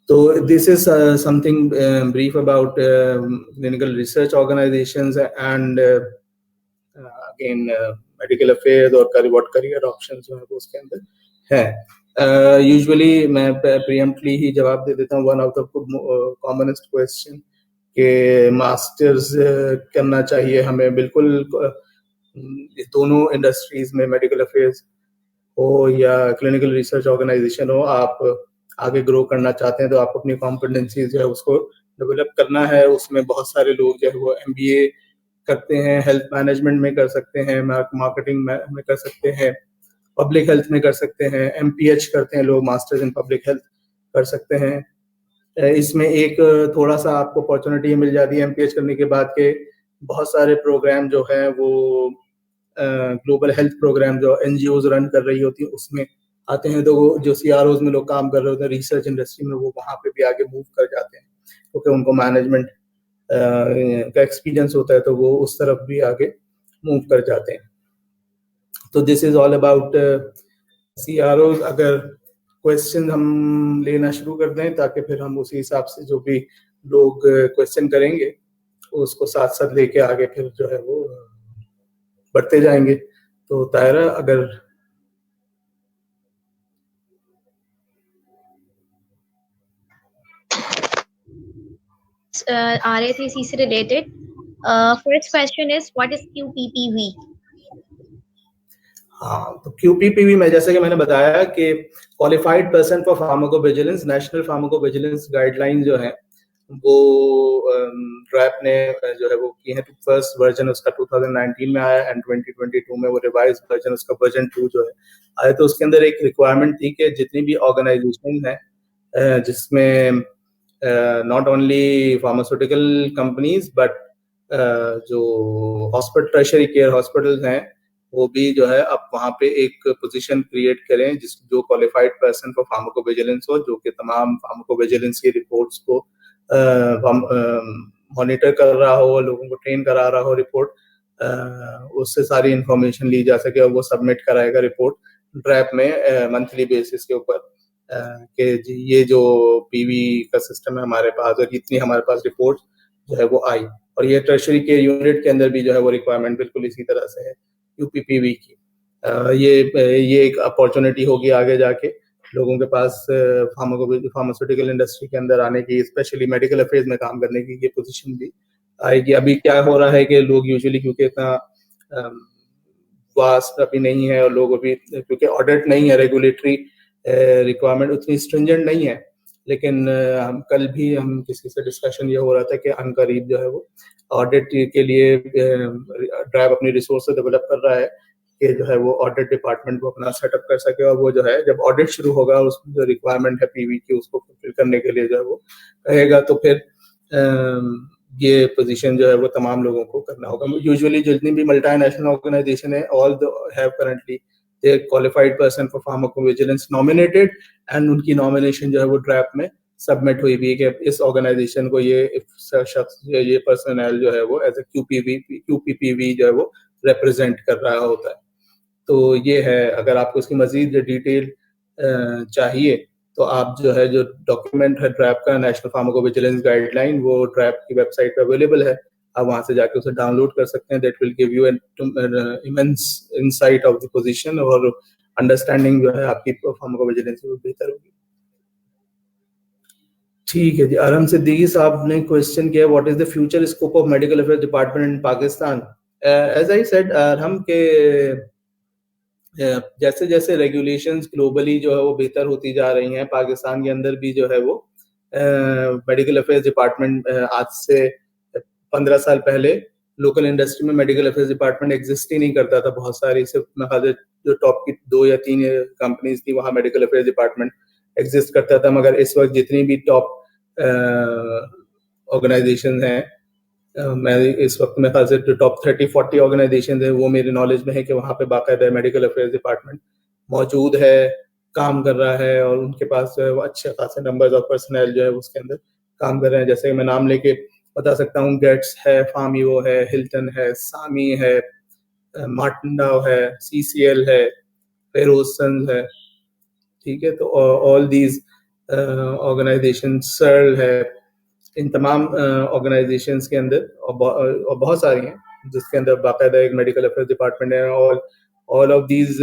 So this is something brief about clinical research organizations and again medical affairs और what career options जो है वो उसके अंदर है। यूजुअली मैं प्रीएम्प्टली ही जवाब दे देता हूँ one of the commonest question के मास्टर्स करना चाहिए हमें। बिल्कुल दोनों इंडस्ट्रीज में मेडिकल अफेयर्स हो या क्लिनिकल रिसर्च ऑर्गेनाइजेशन हो, आप आगे ग्रो करना चाहते हैं तो आप अपनी कॉम्पिटेंसी जो है उसको डेवलप करना है। उसमें बहुत सारे लोग जो है वो एमबीए करते हैं, हेल्थ मैनेजमेंट में कर सकते हैं, मार्केटिंग में कर सकते हैं, पब्लिक हेल्थ में कर सकते हैं, एमपीएच करते हैं लोग, मास्टर्स इन पब्लिक हेल्थ कर सकते हैं। इसमें एक थोड़ा सा आपको अपॉर्चुनिटी मिल जाती है एमपीएच करने के बाद के बहुत सारे प्रोग्राम जो है वो ग्लोबल हेल्थ प्रोग्राम जो एनजीओज रन कर रही होती है उसमें आते हैं, तो वो जो सीआरओज में लोग काम कर रहे होते हैं रिसर्च इंडस्ट्री में, वो वहाँ पे भी आगे मूव कर जाते हैं क्योंकि उनको मैनेजमेंट का एक्सपीरियंस होता है, तो वो उस तरफ भी आगे मूव कर जाते हैं। तो दिस इज ऑल अबाउट सीआरओज। अगर क्वेश्चन हम लेना शुरू कर दें ताकि फिर हम उसी हिसाब से जो भी लोग क्वेश्चन करेंगे उसको साथ साथ लेके आगे फिर जो है वो बढ़ते जाएंगे। तो तायरा अगर आ रहे थे इसी से related. First question is what is QPPV? हाँ, तो क्यूपीपीवी में जैसे कि मैंने बताया कि qualified person for pharmacovigilance, national pharmacovigilance guideline जो है वो ड्रैप ने जो है वो की है। फर्स्ट वर्जन उसका 2019 में आया एंड 2022 में वो रिवाइज वर्जन उसका वर्जन 2 जो है आया। तो उसके अंदर एक रिक्वायरमेंट थी कि जितनी भी ऑर्गेनाइजेशन है जिसमें not only pharmaceutical companies but जो हॉस्पिटल टर्शरी केयर हॉस्पिटल्स हैं वो भी जो है अब वहाँ पे एक पोजीशन क्रिएट करें जो क्वालिफाइड पर्सन फॉर फार्माकोविजिलेंस हो, जो कि तमाम फार्माकोविजिलेंस की रिपोर्ट्स को मॉनिटर कर रहा हो, लोगों को ट्रेन करा रहा हो, रिपोर्ट उससे सारी इंफॉर्मेशन ली जा सके और वो सबमिट कराएगा रिपोर्ट ड्रैप में मंथली बेसिस के ऊपर। कि जी ये जो पीवी का सिस्टम है हमारे पास, और इतनी हमारे पास रिपोर्ट जो है वो आई, और ये ट्रेजरी के यूनिट के अंदर भी जो है वो रिक्वायरमेंट बिल्कुल इसी तरह से है यूपीपीवी की। ये एक अपॉर्चुनिटी होगी आगे जाके लोगों के पास फार्मास्यूटिकल इंडस्ट्री के अंदर आने की, स्पेशली मेडिकल अफेयर्स में काम करने की ये पोजीशन भी आएगी। अभी क्या हो रहा है कि लोग यूजुअली, क्योंकि इतना वास्ट अभी नहीं है, और लोग अभी क्योंकि ऑडिट नहीं है, रेगुलेटरी रिक्वायरमेंट उतनी स्ट्रिंजेंट नहीं है, लेकिन हम कल भी हम किसी से डिस्कशन ये हो रहा था कि अनकरीब जो है वो ऑडिट के लिए ड्राइव अपनी रिसोर्स डेवलप कर रहा है कि जो है वो ऑडिट डिपार्टमेंट को अपना सेटअप कर सके, और वो जो है जब ऑडिट शुरू होगा उसमें जो रिक्वायरमेंट है पीवी की उसको फुलफिल करने के लिए जो है वो कहेगा, तो फिर ये पोजीशन जो है वो तमाम लोगों को करना होगा। यूजुअली जितनी भी मल्टीनेशनल ऑर्गेनाइजेशन है, all have currently they qualified person for pharmacovigilance nominated, and उनकी नॉमिनेशन जो है वो ड्राफ्ट में सबमिट हुई भी है कि इस ऑर्गेनाइजेशन को ये शख्स, ये पर्सनल जो है वो एज ए क्यूपीपीवी जो है वो रिप्रेजेंट कर रहा होता है। तो ये है, अगर आपको उसकी मजीद डिटेल चाहिए तो आप जो है जो डॉक्यूमेंट है ड्रैप का, नेशनल फार्माकोविजिलेंस गाइडलाइन, वो ड्रैप की वेबसाइट पे अवेलेबल है, आप वहां से जाके उसे डाउनलोड कर सकते हैं। That will give you an immense insight of the position, और अंडरस्टैंडिंग जो है आपकी फार्माकोविजिलेंस की बेहतर होगी। ठीक है जी, आराम सिद्दीकी साहब ने क्वेश्चन किया, what is the future scope of medical affairs department in Pakistan. As I said, हम के जैसे जैसे रेगुलेशंस ग्लोबली जो है वो बेहतर होती जा रही हैं, पाकिस्तान के अंदर भी जो है वो मेडिकल अफेयर्स डिपार्टमेंट, आज से 15 साल पहले लोकल इंडस्ट्री में मेडिकल अफेयर्स डिपार्टमेंट एग्जिस्ट ही नहीं करता था। बहुत सारी, सिर्फ जो टॉप की 2 या 3 कंपनीज थी वहाँ मेडिकल अफेयर्स डिपार्टमेंट एग्जिस्ट करता था, मगर इस वक्त जितनी भी टॉप ऑर्गेनाइजेशन हैं, मैं इस वक्त में ख्याल से जो टॉप 30-40 ऑर्गेनाइजेशन है वो मेरे नॉलेज में है कि वहाँ पे बाकायदा मेडिकल अफेयर्स डिपार्टमेंट मौजूद है, काम कर रहा है, और उनके पास जो है वो अच्छे खासे नंबर्स ऑफ पर्सनल जो है उसके अंदर काम कर रहे हैं। जैसे मैं नाम लेके बता सकता हूँ, गेट्स है, फार्मियो है, हिल्टन है, सामी है, मार्टिनडाउ है, सीसीएल है, फेरोसन है, ठीक है। तो ऑल दीज ऑर्गेनाइजेशन, सर्ल है, इन तमाम ऑर्गेनाइजेशंस के अंदर, और बहुत सारी हैं जिसके अंदर बाकायदा एक मेडिकल अफेयर्स डिपार्टमेंट है। All of these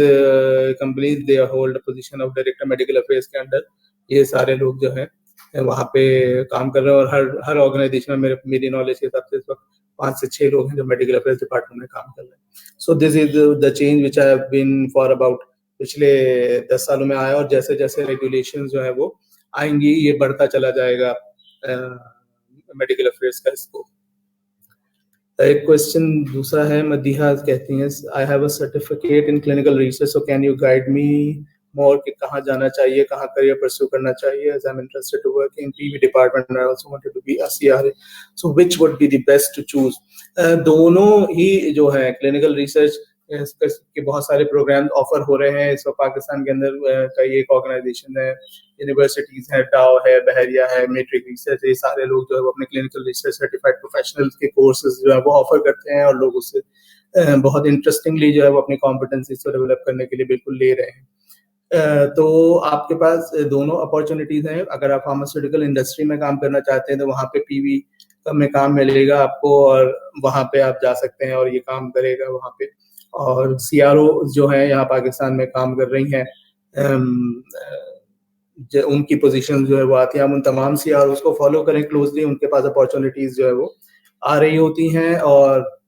companies they hold position of director medical affairs के अंडर। ये सारे लोग जो हैं वहाँ पे काम कर रहे हैं, और हर ऑर्गेनाइजेशन में मेरी नॉलेज के हिसाब से इस वक्त 5 से 6 लोग हैं जो मेडिकल अफेयर्स डिपार्टमेंट में काम कर रहे हैं। So this is the change which I have been for about पिछले 10 सालों में आया, और जैसे जैसे रेगुलेशन जो है वो आएंगी ये बढ़ता चला जाएगा मेडिकल अफेयर्स का स्कोप। एक क्वेश्चन दूसरा है, मदीहा कहती हैं, I have a certificate in clinical research, so can you guide me more कि कहाँ जाना चाहिए, कहाँ करियर परस्यू करना चाहिए, as I'm interested to work in PV department and I also wanted to be a CRA, so which would be the best to choose। दोनों ही जो है क्लिनिकल रिसर्च के बहुत सारे प्रोग्राम ऑफर हो रहे हैं इस वक्त पाकिस्तान के अंदर। कई एक ऑर्गेनाइजेशन है, यूनिवर्सिटीज है, टाओ है, बहरिया है, मेट्रिक रिसर्च, ये सारे लोग जो है वो अपने क्लिनिकल रिसर्च सर्टिफाइड प्रोफेशनल्स के कोर्सेज जो है वो ऑफर करते हैं, और लोग उससे बहुत इंटरेस्टिंगली जो है वो अपनी कॉम्पिटेंसीज को डेवलप करने के लिए बिल्कुल ले रहे हैं। तो आपके पास दोनों अपॉर्चुनिटीज हैं। अगर आप फार्मास्यूटिकल इंडस्ट्री में काम करना चाहते हैं तो वहाँ पे पीवी में काम मिलेगा आपको, और वहाँ पे आप जा सकते हैं और ये काम करेगा वहाँ पे। और सीआरओ जो है यहाँ पाकिस्तान में काम कर रही हैं, उनकी पोजीशन जो है वो आती है, हम उन तमाम सीआरओ को फॉलो करें क्लोजली, उनके पास अपॉर्चुनिटीज जो है वो आ रही होती हैं, और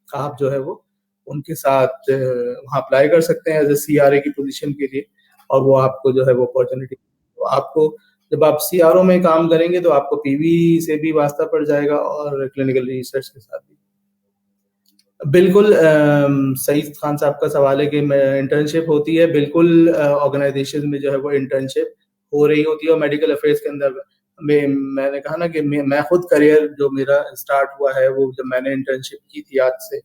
आप जो है वो उनके साथ वहाँ अप्लाई कर सकते हैं एज ए सीआरए की पोजीशन के लिए, और वो आपको जो है वो अपॉर्चुनिटी, तो आपको जब आप सीआरओ में काम करेंगे तो आपको पीवी से भी वास्ता पड़ जाएगा और क्लिनिकल रिसर्च के साथ भी। बिल्कुल सईद खान साहब का सवाल है कि इंटर्नशिप होती है, बिल्कुल ऑर्गेनाइजेशन में जो है वो इंटर्नशिप हो रही होती है, और मेडिकल अफेयर्स के अंदर मैंने कहा ना कि मैं खुद करियर जो मेरा स्टार्ट हुआ है वो जब मैंने इंटर्नशिप की थी आज से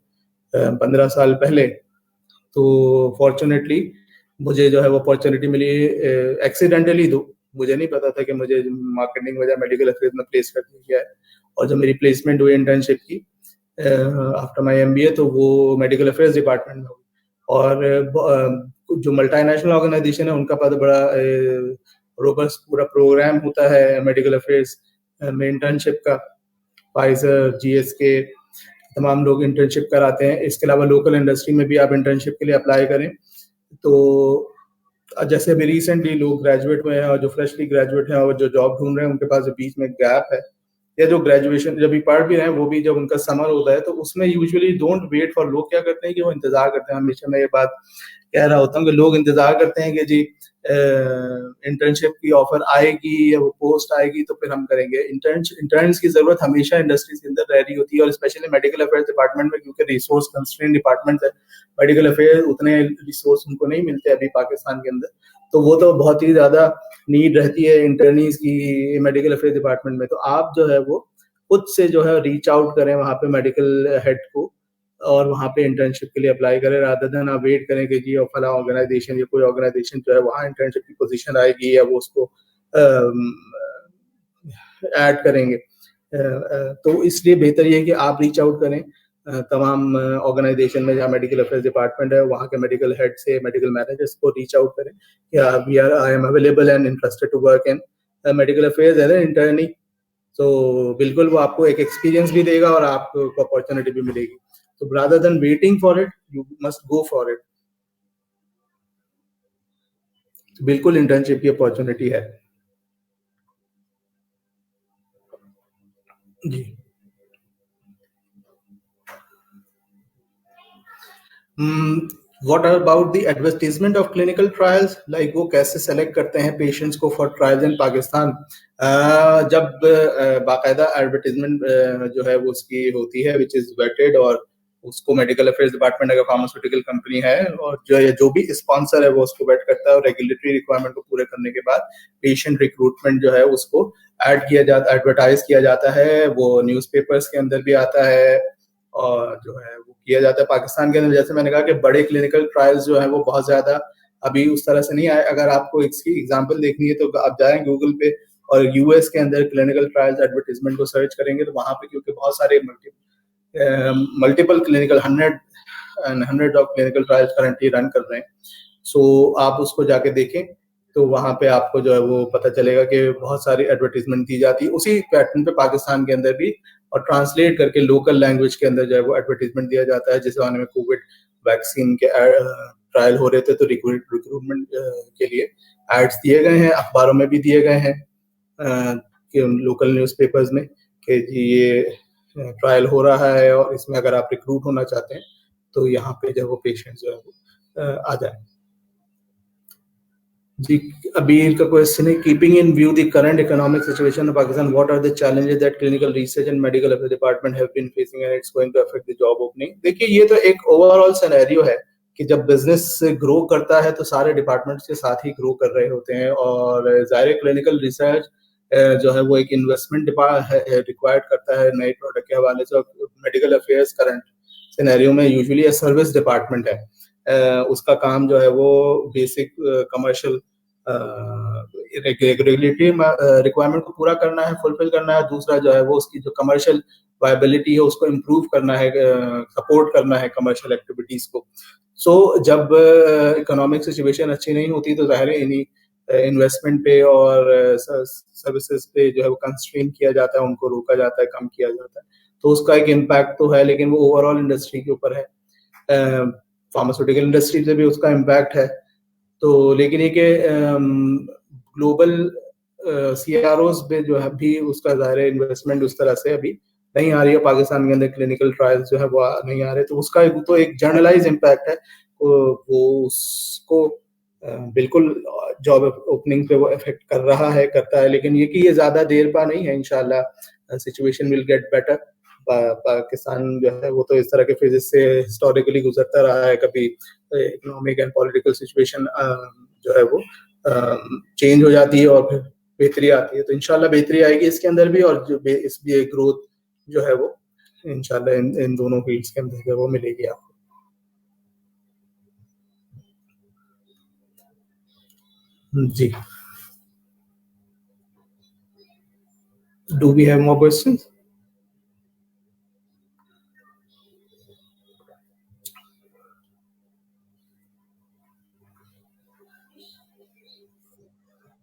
15 साल पहले, तो फॉर्चुनेटली मुझे जो है वो अपॉर्चुनिटी मिली एक्सीडेंटली, दो मुझे नहीं पता था कि मुझे मार्केटिंग वजह मेडिकल अफेयर्स में प्लेस कर दिया गया है, और जब मेरी प्लेसमेंट हुई इंटर्नशिप की आफ्टर माय एमबीए तो वो मेडिकल अफेयर्स डिपार्टमेंट में हुई। और जो मल्टीनेशनल ऑर्गेनाइजेशन है उनका पास बड़ा रोबस्ट पूरा प्रोग्राम होता है मेडिकल अफेयर्स में इंटर्नशिप का। फाइजर, जीएसके, तमाम लोग इंटर्नशिप कराते हैं। इसके अलावा लोकल इंडस्ट्री में भी आप इंटर्नशिप के लिए अप्लाई करें तो जैसे अभी रिसेंटली लोग ग्रेजुएट हुए हैं और जो फ्रेशली ग्रेजुएट हैं और जो जॉब ढूंढ रहे हैं उनके पास जो बीच में गैप है, या जो ग्रेजुएशन जब भी पढ़ भी रहे हैं वो भी जब उनका समर होता है तो उसमें यूजुअली डोंट वेट फॉर, लोग क्या करते हैं कि वो इंतजार करते हैं। हमेशा मैं ये बात कह रहा होता हूँ कि लोग इंतजार करते हैं कि जी इंटर्नशिप की ऑफर आएगी या वो पोस्ट आएगी तो फिर हम करेंगे। इंटर्न्स की जरूरत हमेशा इंडस्ट्रीज के अंदर रह रही होती है, और स्पेशली मेडिकल अफेयर्स डिपार्टमेंट में, क्योंकि रिसोर्स कंस्ट्रेन डिपार्टमेंट है। मेडिकल अफेयर उतने रिसोर्स उनको नहीं मिलते अभी पाकिस्तान के अंदर, तो वो तो बहुत ही ज्यादा नीड रहती है इंटर्नीज की मेडिकल अफेयर डिपार्टमेंट में। तो आप जो है वो खुद से जो है रीच आउट करें वहां पे मेडिकल हेड को, और वहाँ पे इंटर्नशिप के लिए अप्लाई करें, रादर देन आप वेट करें कि जी और फला ऑर्गेनाइजेशन या कोई ऑर्गेनाइजेशन जो है वहाँ इंटर्नशिप की पोजीशन आएगी या वो उसको ऐड करेंगे। तो इसलिए बेहतर ये है कि आप रीच आउट करें तमाम ऑर्गेनाइजेशन में जहाँ मेडिकल अफेयर्स डिपार्टमेंट है, वहाँ के मेडिकल हेड से, मेडिकल मैनेजर्स को रीच आउट करें कि we are I am available and interested to work in medical affairs as an internee. तो बिल्कुल वो आपको एक एक्सपीरियंस भी देगा और आपको अपॉर्चुनिटी भी मिलेगी। तो rather than waiting for it, you must go for it. बिल्कुल इंटर्नशिप की अपॉर्चुनिटी है जी। What about the advertisement of clinical trials, like वो कैसे सेलेक्ट करते हैं पेशेंट्स को फॉर ट्रायल्स इन पाकिस्तान। जब बाकायदा एडवर्टीजमेंट जो है वो उसकी होती है विच इज वेटेड, और उसको मेडिकल अफेयर्स डिपार्टमेंट अगर फार्मास्यूटिकल कंपनी है और जो भी स्पॉन्सर है वो उसको वेट करता है, और रेगुलेटरी रिक्वायरमेंट को पूरे करने के बाद पेशेंट रिक्रूटमेंट जो है उसको ऐड किया जाता, एडवर्टाइज किया जाता है, वो न्यूज़पेपर्स के अंदर भी आता है और जो है वो किया जाता है पाकिस्तान के अंदर। जैसे मैंने कहा कि बड़े क्लिनिकल ट्रायल्स जो है वो बहुत ज्यादा अभी उस तरह से नहीं आए। अगर आपको इसकी एग्जांपल देखनी है तो आप जाएं गूगल पे और यूएस के अंदर क्लिनिकल ट्रायल्स एडवर्टीजमेंट को सर्च करेंगे तो वहां पे क्योंकि बहुत सारे multiple clinical hundred of clinical trials currently run कर रहे हैं। सो आप उसको जाके देखें तो वहां पे आपको जो है वो पता चलेगा कि बहुत सारी एडवर्टीजमेंट दी जाती है उसी पैटर्न पे पाकिस्तान के अंदर भी, और ट्रांसलेट करके लोकल लैंग्वेज के अंदर जो है वो एडवर्टीजमेंट दिया जाता है। जिस जमाने में कोविड वैक्सीन के ट्रायल हो रहे थे तो रिक्रूटमेंट के लिए एड्स दिए गए हैं, अखबारों में भी दिए गए हैं लोकल न्यूज़पेपर्स में कि जी ये ट्रायल हो रहा है और इसमें अगर आप रिक्रूट होना चाहते हैं तो यहाँ पे जो है वो पेशेंट जो है वो आ जाए। जी, अबीर का क्वेश्चन है, keeping in view the current economic situation of Pakistan, what are the challenges that clinical research and medical affair department have been facing and it's going to affect the job opening. देखिए ये तो एक overall scenario है कि जब business grow करता है तो सारे डिपार्टमेंट्स के साथ ही ग्रो कर रहे होते हैं, और जाहिर क्लिनिकल रिसर्च जो है वो एक इन्वेस्टमेंट रिक्वायर्ड करता है नए प्रोडक्ट के हवाले से। मेडिकल अफेयर्स करंट सिनेरियो में यूजुअली सर्विस डिपार्टमेंट है, उसका काम जो है वो बेसिक कमर्शियल रेगुलेटरी रिक्वायरमेंट को पूरा करना है, फुलफिल करना है। दूसरा जो है वो उसकी जो कमर्शियल वायबिलिटी है उसको इम्प्रूव करना है, सपोर्ट करना है कमर्शियल एक्टिविटीज को। सो जब इकोनॉमिक सिचुएशन अच्छी नहीं होती तो जाहिर है इन्हीं इन्वेस्टमेंट पे और सर्विसेज पे जो है वो कंस्ट्रेन किया जाता है, उनको रोका जाता है, कम किया जाता है। तो उसका एक इम्पैक्ट तो है, लेकिन वो ओवरऑल इंडस्ट्री के ऊपर है। फार्मास्यूटिकल इंडस्ट्री से भी उसका इम्पैक्ट है। तो लेकिन ये कि ग्लोबल सीआरओज पे जो है भी उसका ज़ाहिर है इन्वेस्टमेंट उस तरह से अभी नहीं आ रही है। पाकिस्तान के अंदर क्लिनिकल ट्रायल्स जो है वो नहीं आ रहे, तो उसका तो एक जनरलाइज इम्पैक्ट है। वो उसको बिल्कुल जॉब ओपनिंग पे वो इफेक्ट कर रहा है, करता है, लेकिन ये कि ये ज़्यादा देर पा नहीं है। इंशाल्लाह situation will get better. Pakistan जो है वो तो इस तरह के फेजेस से हिस्टोरिकली गुजरता रहा है, कभी इकोनॉमिक एंड पॉलिटिकल सिचुएशन जो है वो चेंज हो जाती है और फिर बेहतरी आती है। तो इंशाल्लाह बेहतरी आएगी इसके अंदर भी, और जो इसलिए ग्रोथ जो है वो इंशाल्लाह इन दोनों फील्ड्स के अंदर वो मिलेगी आपको। जी, do we have more questions?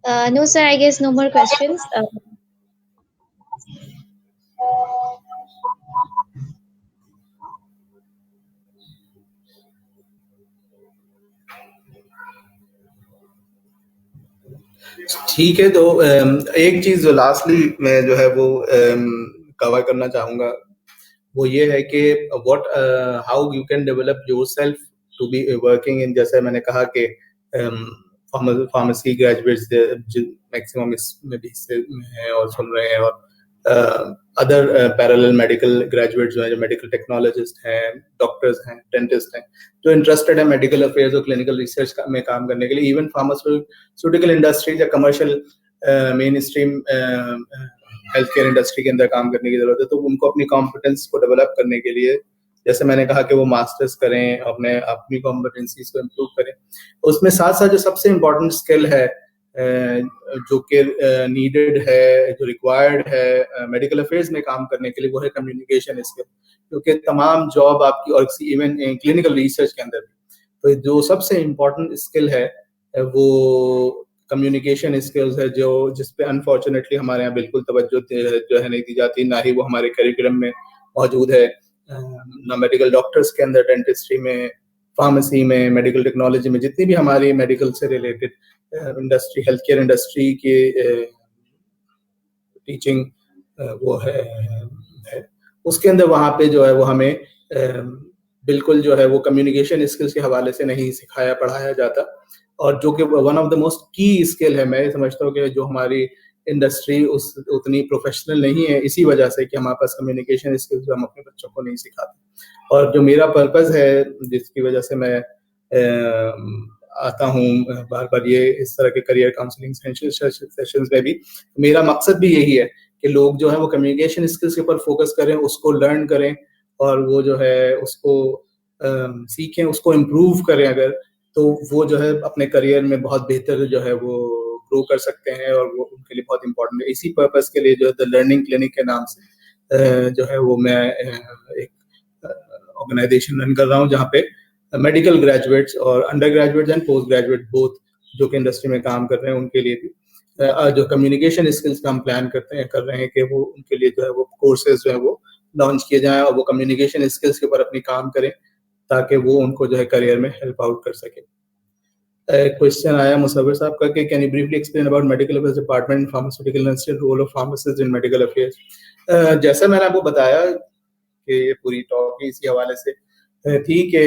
No, sir, I guess no more questions. ठीक है, तो एक चीज जो लास्टली मैं जो है वो कवर करना चाहूंगा, वो ये है कि what how you can develop yourself to be working in, जैसे मैंने कहा कि फार्मेसी ग्रेजुएट्स मैक्सिमम इसमें भी हिस्से में हैं और सुन रहे हैं, और अदर पैरेलल मेडिकल ग्रेजुएट्स जो हैं, जो मेडिकल टेक्नोलॉजिस्ट हैं, डॉक्टर्स हैं, डेंटिस्ट हैं, जो इंटरेस्टेड है मेडिकल अफेयर्स और क्लिनिकल रिसर्च में काम करने के लिए, इवन फार्मास्यूटिकल इंडस्ट्री या commercial main stream health care industry के अंदर काम करने की जरूरत है, तो उनको अपनी कॉम्पिटेंस को डेवलप करने के लिए, जैसे मैंने कहा कि वो मास्टर्स करें, अपने अपनी कॉम्पिटेंसीज को इम्प्रूव करें। उसमें साथ साथ जो सबसे इम्पोर्टेंट स्किल है जो कि नीडेड है, जो रिक्वायर्ड है मेडिकल अफेयर्स में काम करने के लिए, वो है कम्युनिकेशन स्किल, क्योंकि तमाम जॉब आपकी, और इवन क्लिनिकल रिसर्च के अंदर भी, तो जो सबसे इम्पोर्टेंट स्किल है वो कम्युनिकेशन स्किल्स है, जो जिस पे अनफॉर्चुनेटली हमारे यहाँ बिल्कुल तवज्जो जो है नहीं दी जाती, ना ही वो हमारे करिकुलम में मौजूद है, ना मेडिकल डॉक्टर्स के अंदर, डेंटिस्ट्री में, फार्मेसी में, मेडिकल टेक्नोलॉजी में, जितनी भी हमारी मेडिकल से related industry, health care industry की टीचिंग वो है, उसके अंदर वहाँ पे जो है वो हमें बिल्कुल जो है वो कम्युनिकेशन स्किल्स के हवाले से नहीं सिखाया पढ़ाया जाता, और जो कि वन ऑफ द मोस्ट की स्किल है। मैं समझता हूँ कि जो हमारी इंडस्ट्री उस उतनी प्रोफेशनल नहीं है, इसी वजह से कि हमारे पास कम्युनिकेशन स्किल्स हम अपने बच्चों को नहीं सिखाते। और जो मेरा पर्पस है, जिसकी वजह से मैं आता हूँ बार बार ये इस तरह के करियर काउंसलिंग सेशंस में भी, मेरा मकसद भी यही है कि लोग जो है वो कम्युनिकेशन स्किल्स के ऊपर फोकस करें, उसको लर्न करें, और वो जो है उसको सीखें, उसको इम्प्रूव करें अगर, तो वो जो है अपने करियर में बहुत बेहतर जो है वो ग्रो कर सकते हैं, और वो उनके लिए बहुत इंपॉर्टेंट है। इसी पर्पस के लिए जो है द लर्निंग क्लिनिक के नाम से जो है वो मैं एक ऑर्गेनाइजेशन रन कर रहा हूँ, जहाँ पे मेडिकल ग्रेजुएट्स और under graduates and post graduate both जो कि इंडस्ट्री में काम कर रहे हैं, उनके लिए भी जो कम्युनिकेशन स्किल्स का हम प्लान कर रहे हैं कि वो उनके लिए जो है वो कोर्सेज जो है वो लॉन्च किए जाएं, और वो कम्युनिकेशन स्किल्स के ऊपर अपनी काम करें, ताकि वो उनको जो है करियर में हेल्प आउट कर सके। क्वेश्चन आया मुसव्विर साहब का कि can you briefly explain about medical affairs department in pharmaceutical industry, role of pharmacist in medical affairs. जैसा मैंने आपको बताया कि ये पूरी टॉक इसी हवाले से थी कि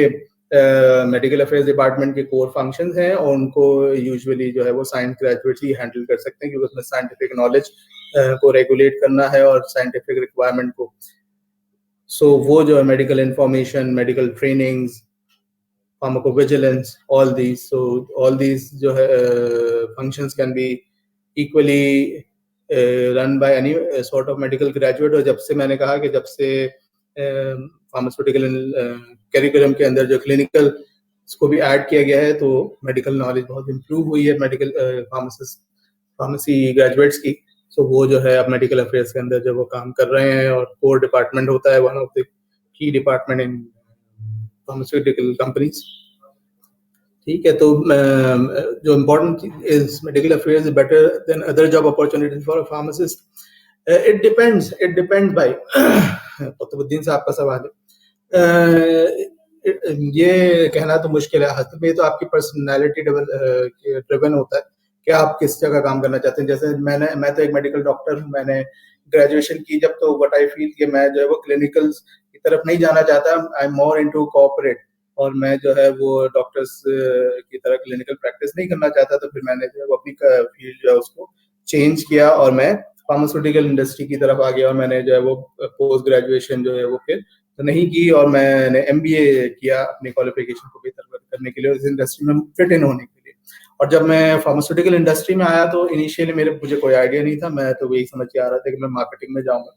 मेडिकल अफेयर्स डिपार्टमेंट के कोर फंक्शंस हैं, और उनको यूजुअली जो है वो साइंस ग्रेजुएट्स ही हैंडल कर सकते हैं, क्योंकि उसमें साइंटिफिक नॉलेज को रेगुलेट करना है और साइंटिफिक रिक्वायरमेंट को। सो वो जो है medical information, medical trainings, pharmacovigilance, all these जो है functions can be equally run by any sort of medical graduate। और जब से मैंने कहा कि जब से फार्मास्यूटिकल करिकुलम के अंदर जो क्लिनिकल इसको भी ऐड किया गया है, तो मेडिकल नॉलेज बहुत इम्प्रूव हुई है मेडिकल फार्मेसी ग्रेजुएट्स की। सो वो जो है अब मेडिकल अफेयर्स के अंदर जो वो काम कर रहे हैं, और कोर डिपार्टमेंट होता है, one of the key department in pharmaceutical companies. ठीक है, तो जो important is medical affairs is better than other job opportunities for a pharmacist. It depends भाई। कुतुबुद्दीन साहब का सवाल है। ये कहना तो मुश्किल है, हद में तो आपकी पर्सनैलिटी ड्रिवन होता है कि आप किस जगह काम करना चाहते हैं। जैसे मैं तो एक मेडिकल डॉक्टर हूँ, मैंने ग्रेजुएशन की जब, तो व्हाट आई फील कि मैं जो है वो क्लिनिकल्स की तरफ नहीं जाना चाहता, I am more into corporate, और मैं जो है वो डॉक्टर्स की तरह क्लिनिकल प्रैक्टिस नहीं करना चाहता। तो फिर मैंने जो है वो अपनी फील्ड जो है उसको चेंज किया, और मैं फार्मास्यूटिकल इंडस्ट्री की तरफ आ गया, और मैंने जो है वो पोस्ट ग्रेजुएशन जो है वो फिर तो नहीं की, और मैंने एमबीए किया अपनी क्वालिफिकेशन को बेहतर करने के लिए, इस इंडस्ट्री में फिट इन होने के लिए। और जब मैं फार्मास्यूटिकल इंडस्ट्री में आया, तो इनिशियली मुझे कोई आइडिया नहीं था, मैं तो यही समझ के आ रहा था कि मैं मार्केटिंग में जाऊंगा।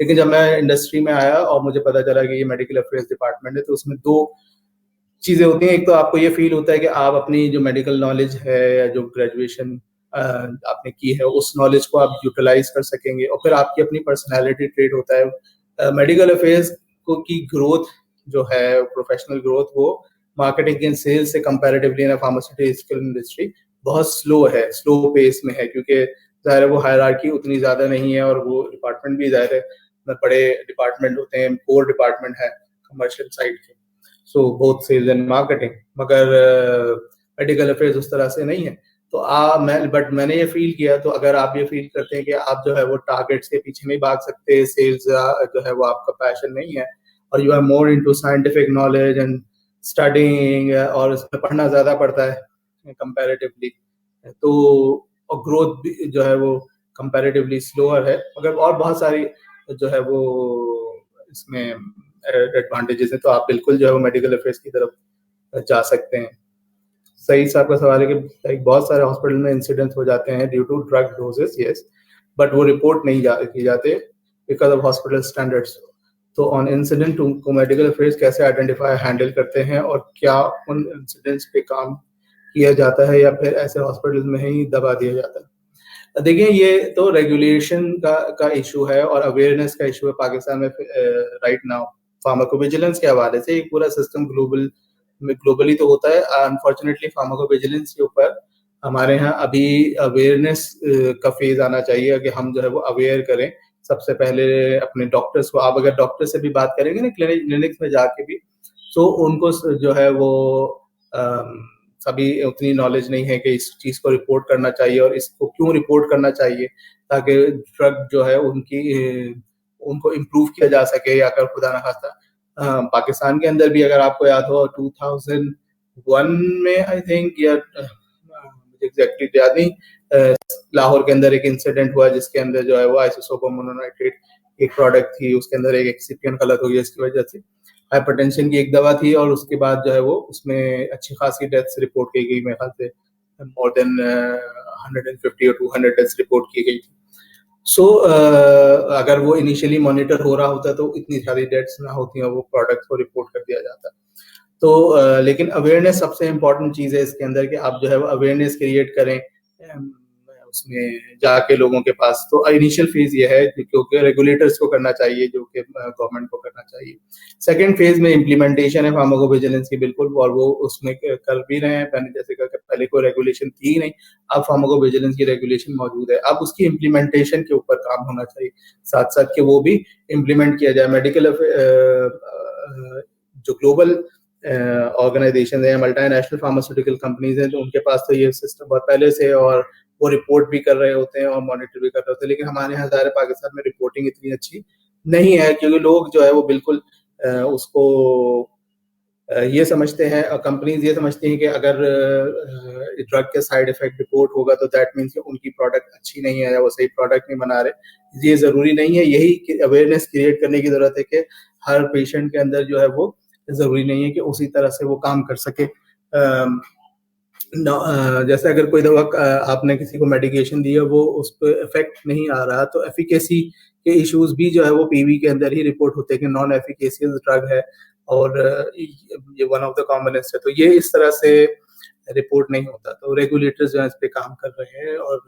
लेकिन जब मैं इंडस्ट्री में आया और मुझे पता चला कि ये मेडिकल अफेयर्स डिपार्टमेंट है, तो उसमें दो चीजें होती हैं। एक तो आपको ये फील होता है कि आप अपनी जो मेडिकल नॉलेज है, या जो ग्रेजुएशन आपने की है, उस नॉलेज को आप यूटिलाइज कर सकेंगे, और फिर आपकी अपनी पर्सनैलिटी ट्रेट होता है। मेडिकल अफेयर्स को की ग्रोथ जो है, प्रोफेशनल ग्रोथ, वो मार्केटिंग एंड सेल्स से कंपैरेटिवली इन फार्मास्यूटिकल इंडस्ट्री बहुत स्लो पेस में है, क्योंकि ज़ाहिर है वो हायरार्की उतनी ज़्यादा नहीं है, और वो डिपार्टमेंट भी ज़ाहिर है बड़े डिपार्टमेंट होते हैं, कोर डिपार्टमेंट है कमर्शियल साइड के, so both sales and marketing, मगर मेडिकल अफेयर्स उस तरह से नहीं है। तो मैंने ये फील किया, तो अगर आप ये फील करते हैं कि आप जो है वो टारगेट्स के पीछे नहीं भाग सकते, सेल्स जो है वो आपका पैशन नहीं है, और you are more into scientific knowledge and studying, और इसमें पढ़ना ज़्यादा पड़ता है कंपैरेटिवली, तो और ग्रोथ भी जो है वो कंपैरेटिवली स्लोअर है, मगर और बहुत सारी जो है वो इसमें एडवांटेजेस हैं, तो आप बिल्कुल जो है वो मेडिकल अफेयर्स की तरफ जा सकते हैं। सही से आपका सवाल है कि लाइक बहुत सारे हॉस्पिटल में इंसिडेंट्स हो जाते हैं due to drug doses, yes, but वो रिपोर्ट नहीं की जाते बिकॉज ऑफ हॉस्पिटल स्टैंडर्ड्स। तो ऑन इंसिडेंट को मेडिकल अफेयर्स कैसे आइडेंटिफाई हैंडल करते हैं, और क्या उन इंसिडेंट्स पे काम किया जाता है, या फिर ऐसे हॉस्पिटल में ही दबा दिया जाता है। देखिए, ये तो रेगुलेशन का इशू है और अवेयरनेस का इशू है पाकिस्तान में राइट नाउ। फार्माकोविजिलेंस के हवाले से एक पूरा सिस्टम ग्लोबली तो होता है, अनफॉर्चुनेटली फार्माकोविजिलेंस के ऊपर हमारे यहाँ अभी अवेयरनेस का फेज आना चाहिए कि हम जो है वो अवेयर करें सबसे पहले अपने डॉक्टर्स को। आप अगर डॉक्टर से भी बात करेंगे ना क्लिनिक्स में जाके भी, तो उनको जो है वो सभी उतनी नॉलेज नहीं है कि इस चीज को रिपोर्ट करना चाहिए और इसको क्यों रिपोर्ट करना चाहिए, ताकि ड्रग जो है उनको इम्प्रूव किया जा सके, या अगर खुदा ना खास्ता पाकिस्तान के अंदर भी अगर आपको याद हो 2001 में आई थिंक, या मुझे एग्जैक्टली याद नहीं, लाहौर के अंदर एक इंसिडेंट हुआ जिसके अंदर जो है वो आइसोसोपम मोनोनाइट्रेट एक प्रोडक्ट थी, उसके अंदर एक एक्सिपिएंट गलत हो गया, इसकी वजह से हाइपरटेंशन की एक दवा थी, और उसके बाद जो है वो उसमें अच्छी खासी डेथ्स रिपोर्ट की गई, मेरे ख्याल से मोर देन 150 और 200 डेथ्स रिपोर्ट की गई थी। सो अगर वो इनिशियली मॉनिटर हो रहा होता तो इतनी सारी डेथ्स ना होती और वो प्रोडक्ट को रिपोर्ट कर दिया जाता। तो लेकिन अवेयरनेस सबसे इम्पोर्टेंट चीज़ है इसके अंदर, कि आप जो है वो अवेयरनेस क्रिएट करें उसमें जाके लोगों के पास। तो इनिशियल फेज ये है, क्योंकि रेगुलेटर्स को करना चाहिए, जो कि गवर्नमेंट को करना चाहिए। सेकंड फेज में इम्प्लीमेंटेशन है फार्माकोविजिलेंस की, बिल्कुल, और वो उसमें कर भी रहे हैं। मैंने जैसे कहा कि पहले कोई रेगुलेशन थी नहीं, अब फार्माकोविजिलेंस की रेगुलेशन मौजूद है, अब उसकी इम्प्लीमेंटेशन के ऊपर काम होना चाहिए, साथ साथ के वो भी इम्प्लीमेंट किया जाए। मेडिकल जो ग्लोबल ऑर्गेनाइजेशन है, मल्टीनेशनल फार्मास्यूटिकल कंपनीज हैं, तो उनके पास तो ये सिस्टम बहुत पहले से, और वो रिपोर्ट भी कर रहे होते हैं और मॉनिटर भी कर रहे होते हैं। लेकिन हमारे यहाँ ज़ाहिर पाकिस्तान में रिपोर्टिंग इतनी अच्छी नहीं है, क्योंकि लोग जो है वो बिल्कुल उसको ये समझते हैं, कंपनीज ये समझती हैं कि अगर ड्रग के साइड इफेक्ट रिपोर्ट होगा तो दैट मीन्स उनकी प्रोडक्ट अच्छी नहीं है या वो सही प्रोडक्ट नहीं बना रहे। ये ज़रूरी नहीं है, यही अवेयरनेस क्रिएट करने की ज़रूरत है कि हर पेशेंट के अंदर जो है वो ज़रूरी नहीं है कि उसी तरह से वो काम कर सके। जैसे अगर कोई दवा आपने किसी को मेडिकेशन दी है, वो उस पर इफेक्ट नहीं आ रहा, तो एफिकेसी के इश्यूज भी जो है वो पीवी के अंदर ही रिपोर्ट होते हैं कि नॉन एफिकेसियस ड्रग है, और ये वन ऑफ द कॉमनेस्ट है। तो ये इस तरह से रिपोर्ट नहीं होता। तो रेगुलेटर्स जो है इस पे काम कर रहे हैं और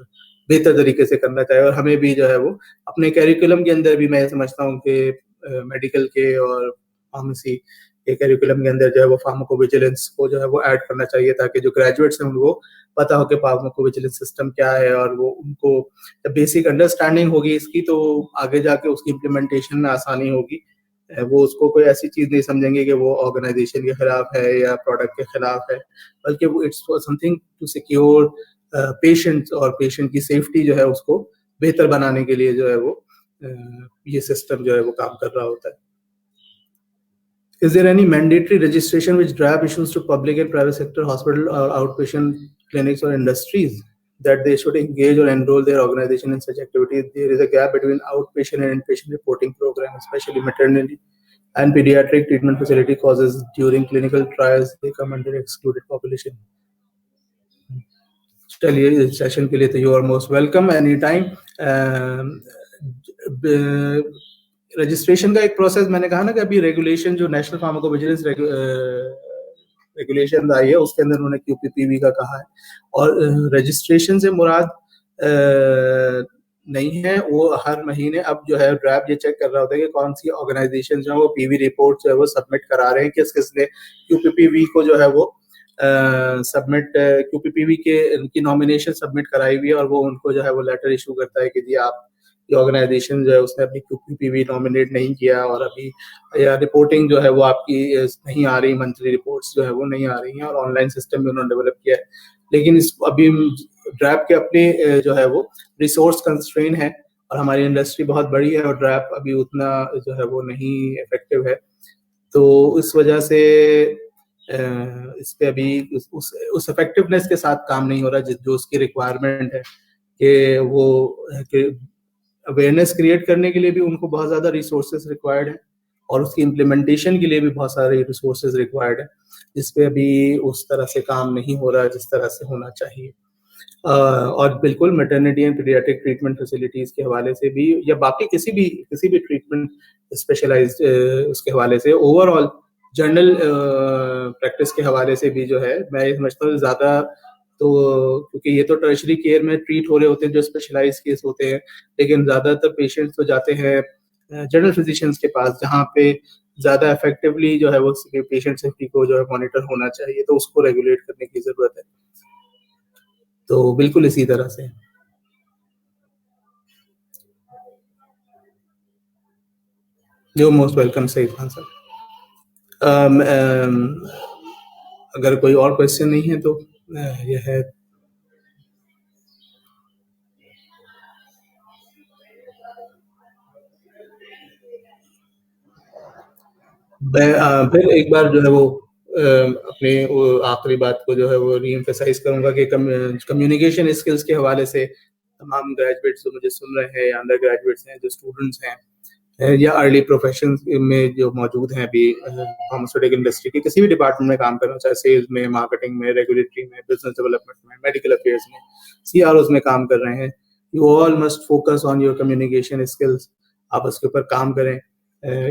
बेहतर तरीके से करना चाहिए, और हमें भी जो है वो अपने कैरिकुलम के अंदर भी, मैं समझता हूँ कि मेडिकल के और फार्मेसी के कैरिकुलम के अंदर जो है वो फार्माकोविजिलेंस को जो है वो ऐड करना चाहिए, ताकि जो ग्रेजुएट्स हैं उनको पता हो कि फार्माकोविजिलेंस सिस्टम क्या है, और वो उनको बेसिक अंडरस्टैंडिंग होगी इसकी, तो आगे जाके उसकी इम्प्लीमेंटेशन में आसानी होगी। वो उसको कोई ऐसी चीज नहीं समझेंगे कि वो ऑर्गेनाइजेशन के खिलाफ है या प्रोडक्ट के खिलाफ है, बल्कि वो it's something to secure patient, और पेशेंट की सेफ्टी जो है उसको बेहतर बनाने के लिए जो है वो ये सिस्टम जो है वो काम कर रहा होता है। Is there any mandatory registration which DRAP issues to public and private sector hospital or outpatient clinics or industries that they should engage or enroll their organization in such activities? There is a gap between outpatient and inpatient reporting program, especially maternity and pediatric treatment facility causes during clinical trials. They come under excluded population. चलिए, इस session के लिए तो you are most welcome any time. Registration का एक process, मैंने कहा ना कि अभी रेगुलेशन जो नेशनल फार्माकोविजिलेंस रेगुलेशन आई है उसके अंदर उन्होंने QPPV का कहा है, और रजिस्ट्रेशन से मुराद नहीं है, वो हर महीने अब जो है ड्रैप ये चेक कर रहा होता है कि कौन सी ऑर्गेनाइजेशन जो है वो पीवी रिपोर्ट जो है वो सबमिट करा रहे हैं, किस किस ने QPPV को जो है वो सबमिट QPPB के की नॉमिनेशन सबमिट कराई हुई है, और वो उनको जो है वो लेटर इशू करता है कि जी आप की ऑर्गेनाइजेशन जो है उसने अभी QPPB नॉमिनेट नहीं किया, और अभी या रिपोर्टिंग जो है वो आपकी नहीं आ रही, मंथली रिपोर्ट्स जो है वो नहीं आ रही हैं, और ऑनलाइन सिस्टम भी उन्होंने डेवलप किया है, लेकिन इस अभी ड्रैप के अपने जो है वो रिसोर्स कंस्ट्रेन है, और हमारी इंडस्ट्री बहुत बड़ी है और ड्रैप अभी उतना जो है वो नहीं इफेक्टिव है। तो इस वजह से इस पे अभी उस इफेक्टिवनेस के साथ काम नहीं हो रहा जो उसकी रिक्वायरमेंट है, कि वो अवेयरनेस क्रिएट करने के लिए भी उनको बहुत ज़्यादा रिसोर्सेज रिक्वायर्ड है, और उसकी इम्प्लीमेंटेशन के लिए भी बहुत सारे रिसोर्सेज रिक्वायर्ड है, जिस पे अभी उस तरह से काम नहीं हो रहा जिस तरह से होना चाहिए। और बिल्कुल maternity and paediatric treatment facilities के हवाले से भी, या बाकी किसी भी ट्रीटमेंट स्पेशलाइज्ड उसके हवाले से, ओवरऑल जनरल प्रैक्टिस के हवाले से भी जो है, मैं ये समझता हूँ ज़्यादा, तो क्योंकि ये तो टर्शरी केयर में ट्रीट हो रहे होते हैं जो स्पेशलाइज केस होते हैं, लेकिन ज़्यादातर पेशेंट्स तो जाते हैं जनरल फिजिशियंस के पास, जहाँ पे ज़्यादा इफेक्टिवली जो है वो पेशेंट सेफ्टी को जो है मॉनिटर होना चाहिए, तो उसको रेगुलेट करने की ज़रूरत है। तो बिल्कुल इसी तरह से जो मोस्ट वेलकम सही आंसर। अगर कोई और क्वेश्चन नहीं है तो यह है। मैं फिर एक बार जो है वो अपनी वो आखिरी बात को जो है वो रीएम्फसाइज करूंगा कि कम्युनिकेशन स्किल्स के हवाले से तमाम ग्रेजुएट्स जो मुझे सुन रहे हैं, या अंडर ग्रेजुएट्स हैं, जो स्टूडेंट्स हैं, या अर्ली प्रोफेशन में जो मौजूद हैं अभी फार्मास्यूटिकल इंडस्ट्री के किसी भी डिपार्टमेंट में काम करना, चाहे सेल्स में, मार्केटिंग में, रेगुलेटरी में, बिजनेस डेवलपमेंट में, मेडिकल अफेयर्स में, CROs में काम कर रहे हैं, you all must focus on your communication skills. आप उसके ऊपर काम करें।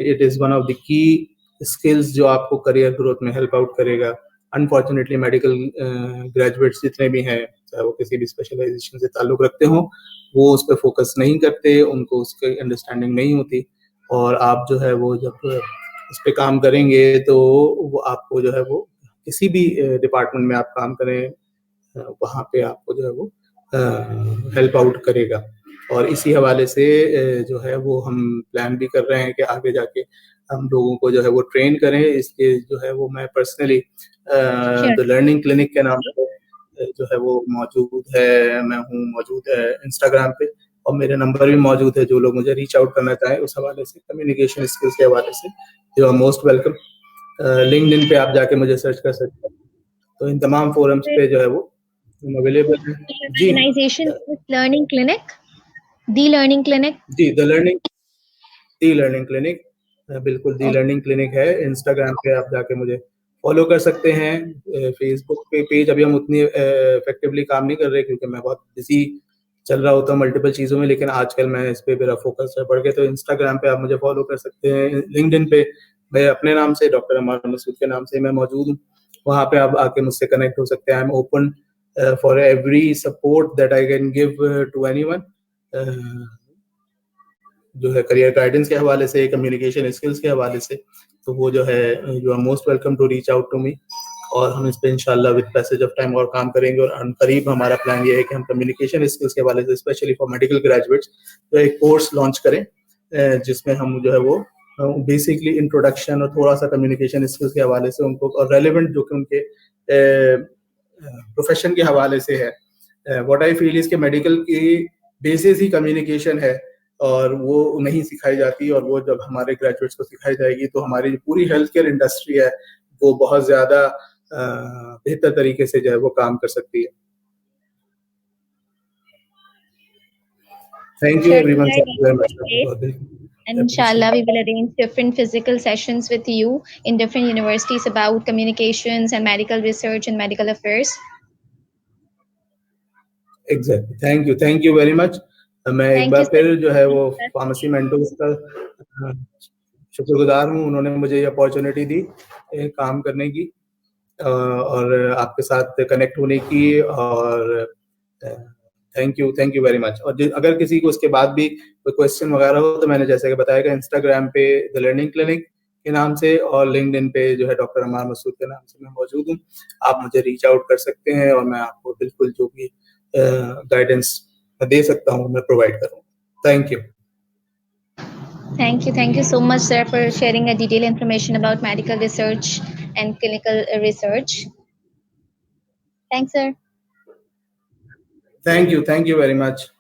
It is one of the key skills जो आपको करियर ग्रोथ में हेल्प आउट करेगा। अनफॉर्चुनेटली मेडिकल ग्रेजुएट्स जितने भी हैं, चाहे वो किसी भी स्पेशलाइजेशन से ताल्लुक रखते हों, वो उस पर फोकस नहीं करते, उनको उसकी अंडरस्टैंडिंग नहीं होती, और आप जो है वो जब उस पर काम करेंगे तो वो आपको जो है वो किसी भी डिपार्टमेंट में आप काम करें, वहाँ पे आपको जो है वो हेल्प आउट करेगा। और इसी हवाले से जो है वो हम प्लान भी कर रहे हैं कि आगे जाके हम लोगों को जो है वो ट्रेन करें। इसके जो है वो मैं personally Sure. The learning clinic के नाम से जो है वो मौजूद है, मैं हूँ मौजूद है इंस्टाग्राम पे, और मेरे नंबर भी मौजूद है, जो लोग मुझे रीच आउट करना चाहें उस हवाले से, कम्युनिकेशन स्किल्स के हवाले से, you are most welcome. LinkedIn पे आप जाके मुझे सर्च कर सकते हैं, तो इन तमाम फोरम्स पे जो है वो अवेलेबल है। जी Organization is Learning Clinic, The Learning Clinic. जी दी लर्निंग क्लिनिक, बिल्कुल दी Okay. लर्निंग क्लिनिक है। इंस्टाग्राम पे आप जाके मुझे फॉलो कर सकते हैं। फेसबुक पे पेज अभी हम उतनी इफेक्टिवली काम नहीं कर रहे, क्योंकि मैं बहुत बिजी चल रहा होता हूँ मल्टीपल चीज़ों में, लेकिन आजकल मैं इस पे मेरा फोकस है बढ़ गया। तो इंस्टाग्राम पे आप मुझे फॉलो कर सकते हैं। लिंक्डइन पे मैं अपने नाम से, डॉक्टर अमार मसूद के नाम से मैं मौजूद हूँ, वहाँ पे आप आके मुझसे कनेक्ट हो सकते हैं। I am open for every support that I can give to anyone, जो है करियर गाइडेंस के हवाले से, कम्युनिकेशन स्किल्स के हवाले से। तो वो जो है, you are most welcome to reach out to me, और हम इस पे इंशाल्लाह विद पैसेज ऑफ टाइम और काम करेंगे। और करीब हमारा प्लान ये है कि हम कम्युनिकेशन स्किल्स के हवाले से, स्पेशली फॉर मेडिकल ग्रेजुएट्स, जो एक कोर्स लॉन्च करें, जिसमें हम जो है वो बेसिकली इंट्रोडक्शन और थोड़ा सा कम्युनिकेशन स्किल्स के हवाले से उनको, और रेलिवेंट जो कि उनके प्रोफेशन के हवाले से है। व्हाट आई फील इज के मेडिकल की बेसिस ही कम्युनिकेशन है, और वो नहीं सिखाई जाती, और वो जब हमारे ग्रेजुएट्स को सिखाई जाएगी तो हमारी जो पूरी हेल्थ केयर इंडस्ट्री है वो बहुत ज्यादा बेहतर तरीके से जो है वो काम कर सकती है। Thank you Sure. Everyone, Right. Thank you very Great. Much. And inshallah, we will arrange different physical sessions with you in different universities about communications and medical research and medical affairs. Exactly, thank you very much. मैं एक Thank bar you, sir. फिर जो है वो pharmacy mentors का शुक्रगुजार हूँ, उन्होंने मुझे ये अपॉर्चुनिटी दी काम करने की, और आपके साथ कनेक्ट होने की, और थैंक यू वेरी मच। और अगर किसी को उसके बाद भी कोई क्वेश्चन वगैरह हो, तो मैंने जैसे कि बताया, इंस्टाग्राम पे द लर्निंग क्लिनिक, के नाम से, और लिंक्डइन पे जो है डॉक्टर अमार मसूद के नाम से मैं मौजूद हूँ। आप मुझे रीच आउट कर सकते हैं और मैं आपको बिल्कुल जो भी गाइडेंस दे सकता हूँ मैं प्रोवाइड करूँगा। Thank you. Thank you. Thank you so much, sir, for sharing a detailed information about medical research and clinical research. Thanks, sir. Thank you. Thank you very much.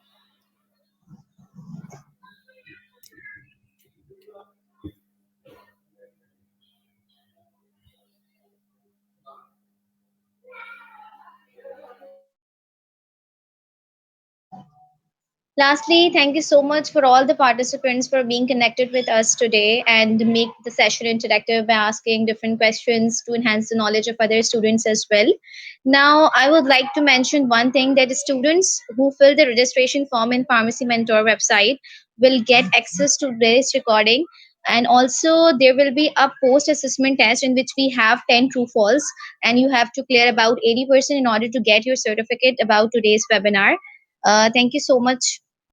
Lastly, thank you so much for all the participants for being connected with us today and make the session interactive by asking different questions to enhance the knowledge of other students as well. Now, I would like to mention one thing that students who fill the registration form in Pharmacy Mentor website will get access to this recording, and also there will be a post assessment test in which we have 10 true false, and you have to clear about 80% in order to get your certificate about today's webinar. Thank you so much